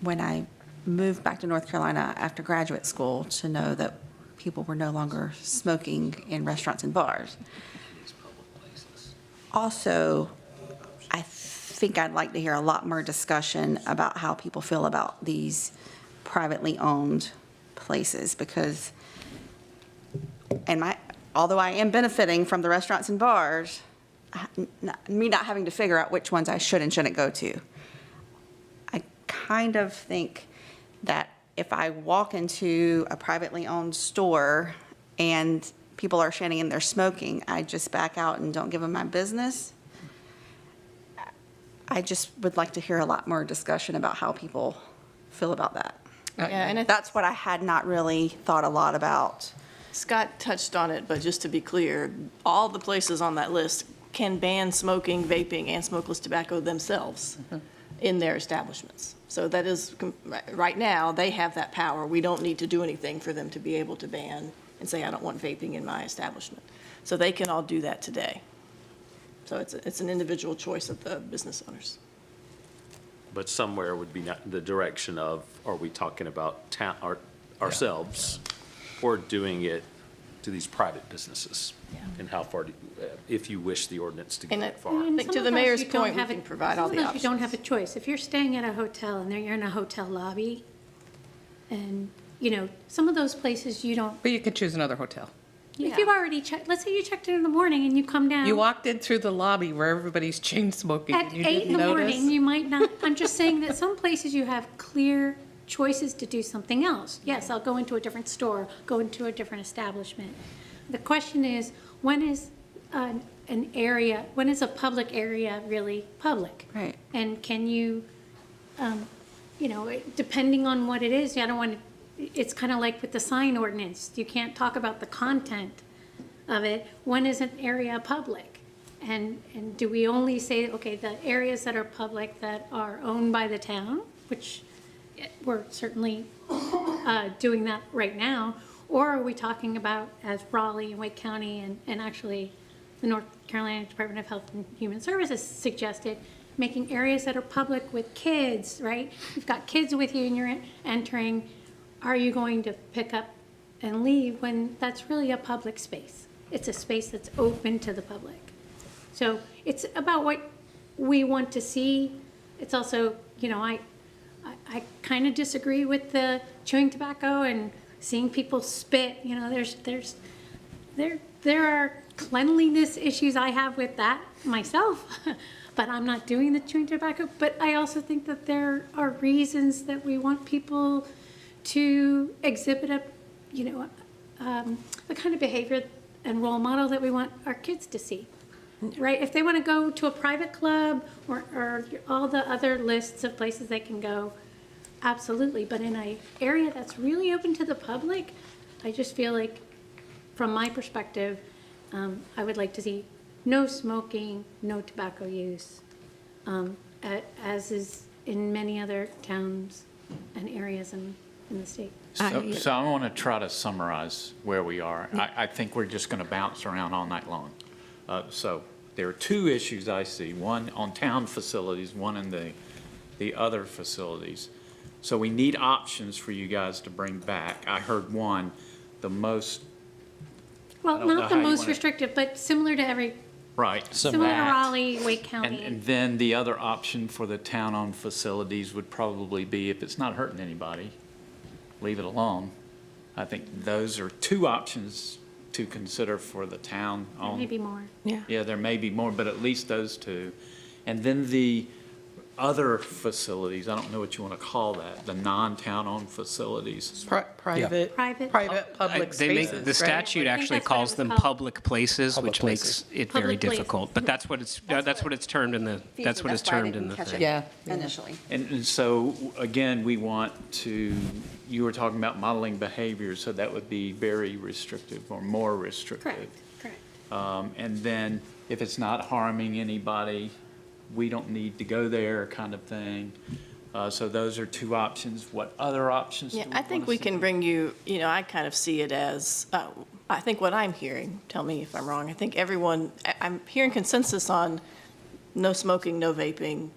when I moved back to North Carolina after graduate school to know that people were no longer smoking in restaurants and bars. Also, I think I'd like to hear a lot more discussion about how people feel about these privately owned places, because, although I am benefiting from the restaurants and bars, me not having to figure out which ones I should and shouldn't go to. I kind of think that if I walk into a privately owned store and people are standing in there smoking, I just back out and don't give them my business. I just would like to hear a lot more discussion about how people feel about that. Yeah, and That's what I had not really thought a lot about. Scott touched on it, but just to be clear, all the places on that list can ban smoking, vaping, and smokeless tobacco themselves in their establishments. So that is, right now, they have that power. We don't need to do anything for them to be able to ban and say, I don't want vaping in my establishment. So they can all do that today. So it's an individual choice of the business owners. But somewhere would be not the direction of, are we talking about ourselves or doing it to these private businesses? And how far, if you wish the ordinance to get And that far? I think to the mayor's point, we can provide all the You options. don't have a choice. If you're staying at a hotel and you're in a hotel lobby, and, some of those places you don't, But you could choose another hotel. if you've already checked, let's say you checked in the morning and you come down. You walked in through the lobby where everybody's chain smoking At and you 8 didn't in the notice. morning, you might not, I'm just saying that some places you have clear choices to do something else. Yes, I'll go into a different store, go into a different establishment. The question is, when is when is a public area really public? Right. And can you, depending on what it is, I don't want to, it's kind of like with the sign ordinance. You can't talk about the content of it. When is an area public? And do we only say, okay, the areas that are public that are owned by the town, which we're certainly doing that right now, or are we talking about, as Raleigh and Wake County and actually the North Carolina Department of Health and Human Services suggested, making areas that are public with kids, right? You've got kids with you and you're entering, are you going to pick up and leave when that's really a public space? It's a space that's open to the public. So it's about what we want to see. It's also, I kind of disagree with the chewing tobacco and seeing people spit. There are cleanliness issues I have with that myself, but I'm not doing the chewing tobacco. But I also think that there are reasons that we want people to exhibit the kind of behavior and role model that we want our kids to see. Right? If they want to go to a private club or all the other lists of places they can go, absolutely. But in an area that's really open to the public, I just feel like, from my perspective, I would like to see no smoking, no tobacco use, as is in many other towns and areas in the state. So I want to try to summarize where we are. I think we're just going to bounce around all night long. So there are two issues I see, one on town facilities, one in the other facilities. So we need options for you guys to bring back. I heard one, the most, Well, don't know not the how you most wanna- restrictive, but similar to every, right. similar to that. Raleigh, Wake County. And then the other option for the town-owned facilities would probably be, if it's not hurting anybody, leave it alone. I think those are two options to consider for the town-owned. Maybe more. Yeah, there may be more, but at least those two. And then the other facilities, I don't know what you want to call that, the non-town-owned facilities. Private public They make, spaces, the right? statute I think actually that's what it calls was them called. public places, Public which places. makes it very Public places. difficult. But that's what it's termed in the, that's what it's termed in the thing. Yeah. Initially. And so, again, we want to, you were talking about modeling behavior, so that would be very restrictive or more restrictive. Correct. And then if it's not harming anybody, we don't need to go there kind of thing. So those are two options. What other options? Yeah, do I think wanna we see? can bring you, I kind of see it as, I think what I'm hearing, tell me if I'm wrong, I think everyone, I'm hearing consensus on no smoking, no vaping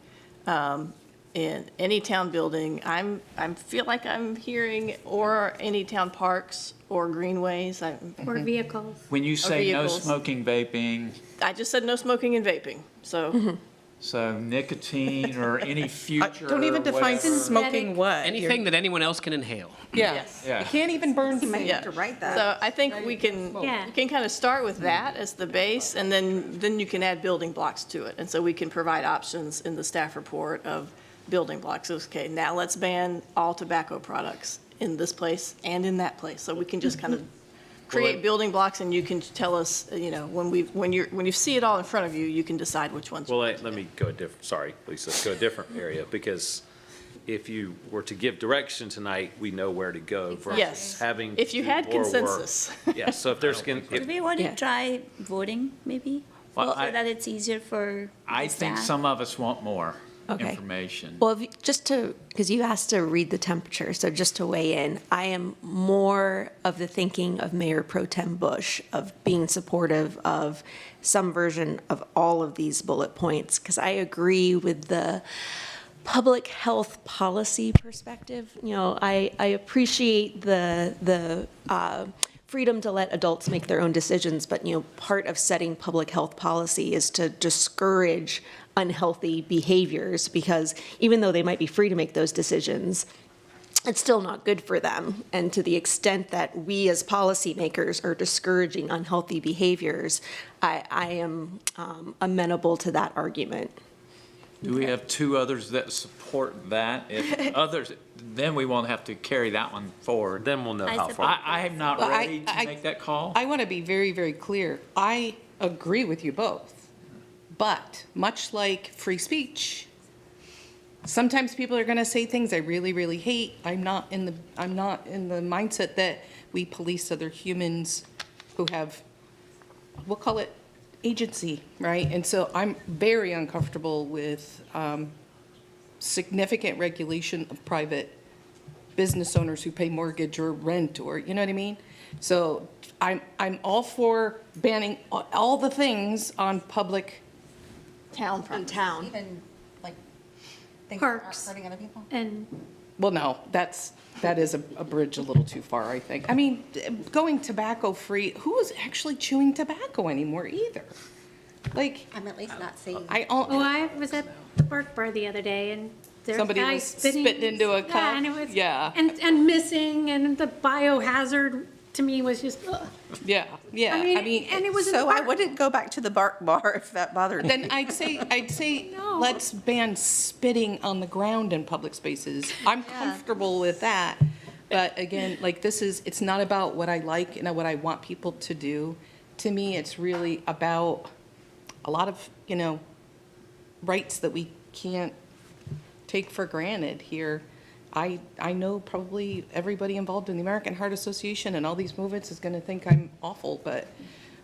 in any town building. I feel like I'm hearing, or any town parks or greenways. Or vehicles. When you say no vehicles. smoking, vaping, I just said no smoking and vaping, so. so nicotine or any future. Don't even define whatever. smoking what? Anything that anyone else can inhale. Yeah. Yeah. You can't even burn. Yeah. to write that. So I think we can, Yeah. you can kind of start with that as the base, and then you can add building blocks to it. And so we can provide options in the staff report of building blocks. Okay, now let's ban all tobacco products in this place and in that place. So we can just kind of create building blocks, and you can tell us, when you see it all in front of you, you can decide which ones. Well, let me go a different, sorry, Lisa, go a different area, because if you were to give direction tonight, we know where to go versus Yes. having. If you to had do more work. consensus. Yeah, so if there's, Do we want Yeah. to try voting, maybe? Well, So I- that it's easier for I the think staff? some of us want more Okay. information. Well, just to, because you asked to read the temperature, so just to weigh in, I am more of the thinking of Mayor Pro Tem Bush, of being supportive of some version of all of these bullet points, because I agree with the public health policy perspective. I appreciate the freedom to let adults make their own decisions, but, part of setting public health policy is to discourage unhealthy behaviors, because even though they might be free to make those decisions, it's still not good for them. And to the extent that we as policymakers are discouraging unhealthy behaviors, I am amenable to that argument. Do we have two others that support that? If others, then we won't have to carry that one forward. then we'll know I how support- far. I am not Well, ready to make that call. I want to be very, very clear. I agree with you both. But much like free speech, sometimes people are going to say things I really, really hate. I'm not in the mindset that we police other humans who have, we'll call it agency, right? And so I'm very uncomfortable with significant regulation of private business owners who pay mortgage or rent, or, you know what I mean? So I'm all for banning all the things on public. Town front. Town. Even like things Parks. hurting other people? And Well, no, that is a bridge a little too far, I think. I mean, going tobacco-free, who is actually chewing tobacco anymore either? Like, I'm at least not seeing. I was at the Bark Bar the other day, and there's a Somebody guy was spitting. spitting into a cup? Yeah, and it was. Yeah. And missing, and the biohazard to me was just, ugh. yeah, yeah. I mean, and it was in the So I park. wouldn't go back to the Bark Bar if that bothered me. Then I'd say, No. let's ban spitting on the ground in public spaces. I'm comfortable with that. But again, like it's not about what I like and what I want people to do. To me, it's really about a lot of, rights that we can't take for granted here. I know probably everybody involved in the American Heart Association and all these movements is going to think I'm awful, but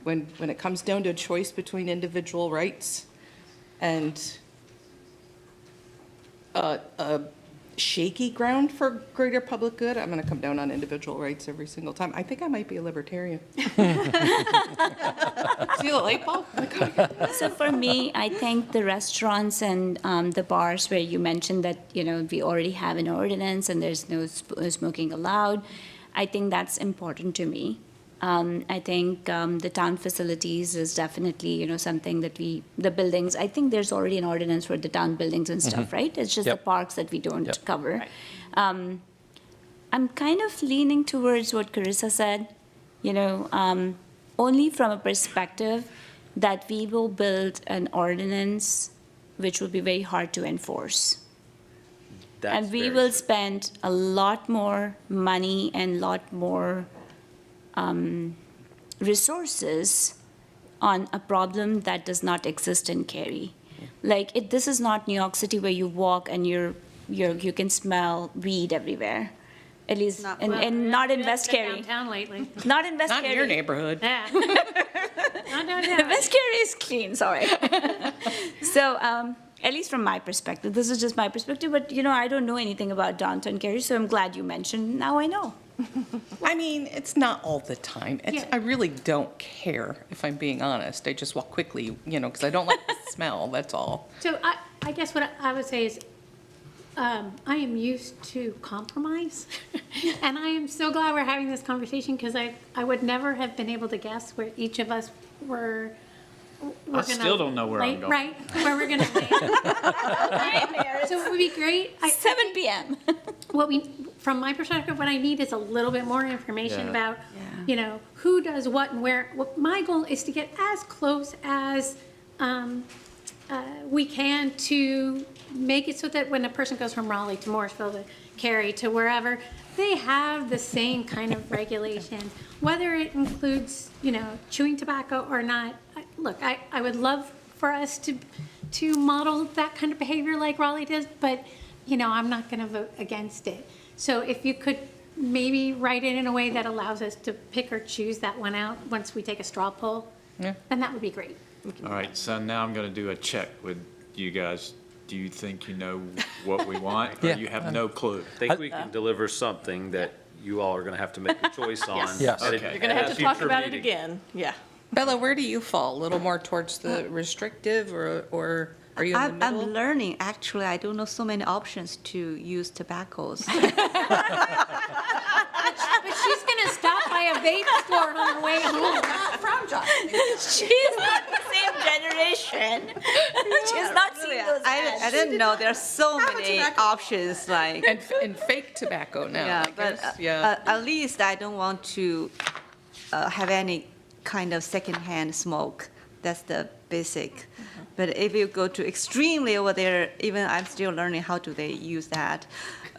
when it comes down to a choice between individual rights and a shaky ground for greater public good, I'm going to come down on individual rights every single time. I think I might be a libertarian. See the light bulb? So for me, I think the restaurants and the bars where you mentioned that, we already have an ordinance and there's no smoking allowed, I think that's important to me. I think the town facilities is definitely, something that the buildings, I think there's already an ordinance for the town buildings and stuff, right? It's just the parks that we don't cover. I'm kind of leaning towards what Carissa said, only from a perspective that we will build an ordinance which would be very hard to enforce. That's And we very will true. spend a lot more money and lot more resources on a problem that does not exist in Cary. Like, this is not New York City where you walk and you can smell weed everywhere. At least, Not- and not in West Cary. Downtown lately. Not in West Not Cary. in your neighborhood. Yeah. Not downtown. West Cary is clean, sorry. So, at least from my perspective, this is just my perspective, but I don't know anything about downtown Cary, so I'm glad you mentioned. Now I know. I mean, it's not all the time. Yeah. I really don't care, if I'm being honest. I just walk quickly, because I don't like the smell, that's all. So I guess what I would say is, I am used to compromise. And I am so glad we're having this conversation because I would never have been able to guess where each of us were. I still don't know where I'm going. Right, where we're gonna land. So it would be great. 7 p.m. From my perspective, what I need is a little bit more information Yeah. about, who does what and where. My goal is to get as close as we can to make it so that when a person goes from Raleigh to Morrisville to Cary to wherever, they have the same kind of regulations, whether it includes, chewing tobacco or not. Look, I would love for us to model that kind of behavior like Raleigh does, but, I'm not going to vote against it. So if you could maybe write it in a way that allows us to pick or choose that one out once we take a straw poll, then that would be great. All right, so now I'm going to do a check with you guys. Do you think you know what we want, or Yeah. you have no clue? I think we can deliver something that you all are going to have to make a choice on. Yes. at a- Okay. You're gonna at have a to talk future about it meeting. again, yeah. Bella, where do you fall? A little more towards the restrictive, or are you in the I'm middle? learning. Actually, I don't know so many options to use tobaccos. But she's going to stop by a vape store on her way home. She's not the same generation. She's not seen those ads. I didn't know there are so many options. Like, And fake tobacco now, yeah, I but guess, yeah. at least I don't want to have any kind of secondhand smoke. That's the basic. But if you go to extremely over there, even I'm still learning how do they use that.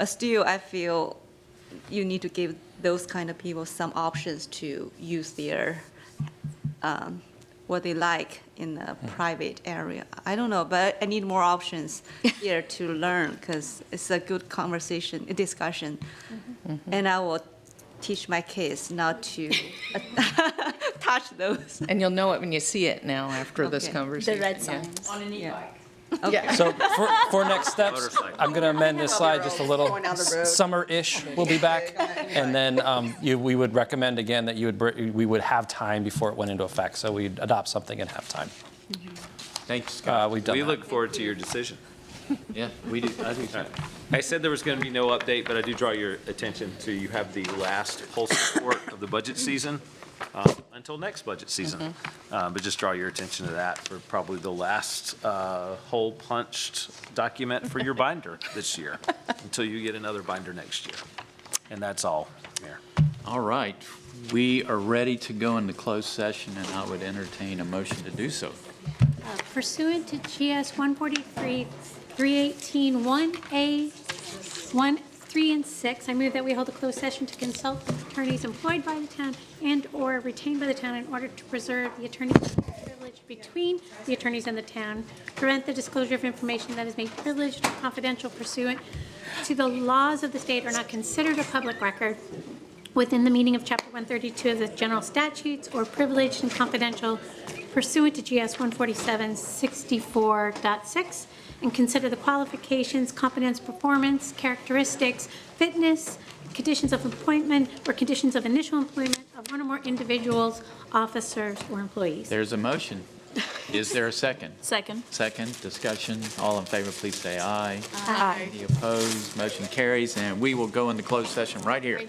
Still, I feel you need to give those kind of people some options to use their what they like in a private area. I don't know, but I need more options here to learn because it's a good conversation, a discussion. And I will teach my kids not to touch those. And you'll know it when you see it now after this Okay. conversation. The red yeah. signs. On an e-bike. So for next steps, Motorcycle. I'm going to amend this slide just a little. Going down the road. Summer-ish, we'll be back. And then we would recommend again that we would have time before it went into effect. So we'd adopt something and have time. Thanks, Scott. We've done We that. look forward to your decision. Yeah, we do, I do too. I said there was going to be no update, but I do draw your attention to, you have the last pulse report of the budget season until next budget season. But just draw your attention to that for probably the last hole punched document for your binder this year, until you get another binder next year. And that's all, Mayor. All right, we are ready to go into closed session, and I would entertain a motion to do so. Pursuant to GS 143, 318, 1A, 1, 3, and 6, I move that we hold a closed session to consult with attorneys employed by the town and/or retained by the town in order to preserve the attorney privilege between the attorneys and the town, prevent the disclosure of information that is made privileged or confidential pursuant to the laws of the state or not considered a public record within the meaning of Chapter 132 of the general statutes or privileged and confidential pursuant to GS 147-64.6, and consider the qualifications, competence, performance, characteristics, fitness, conditions of appointment, or conditions of initial employment of one or more individuals, officers, or employees. There's a motion. Is there a second? Second. Second, discussion. All in favor, please say aye. Aye. Any opposed? Motion carries, and we will go into closed session right here.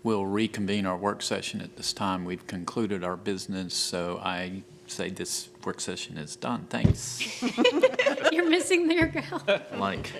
we'll reconvene our work session at this time. We've concluded our business, so I say this work session is done. Thanks. You're missing their girl. Like.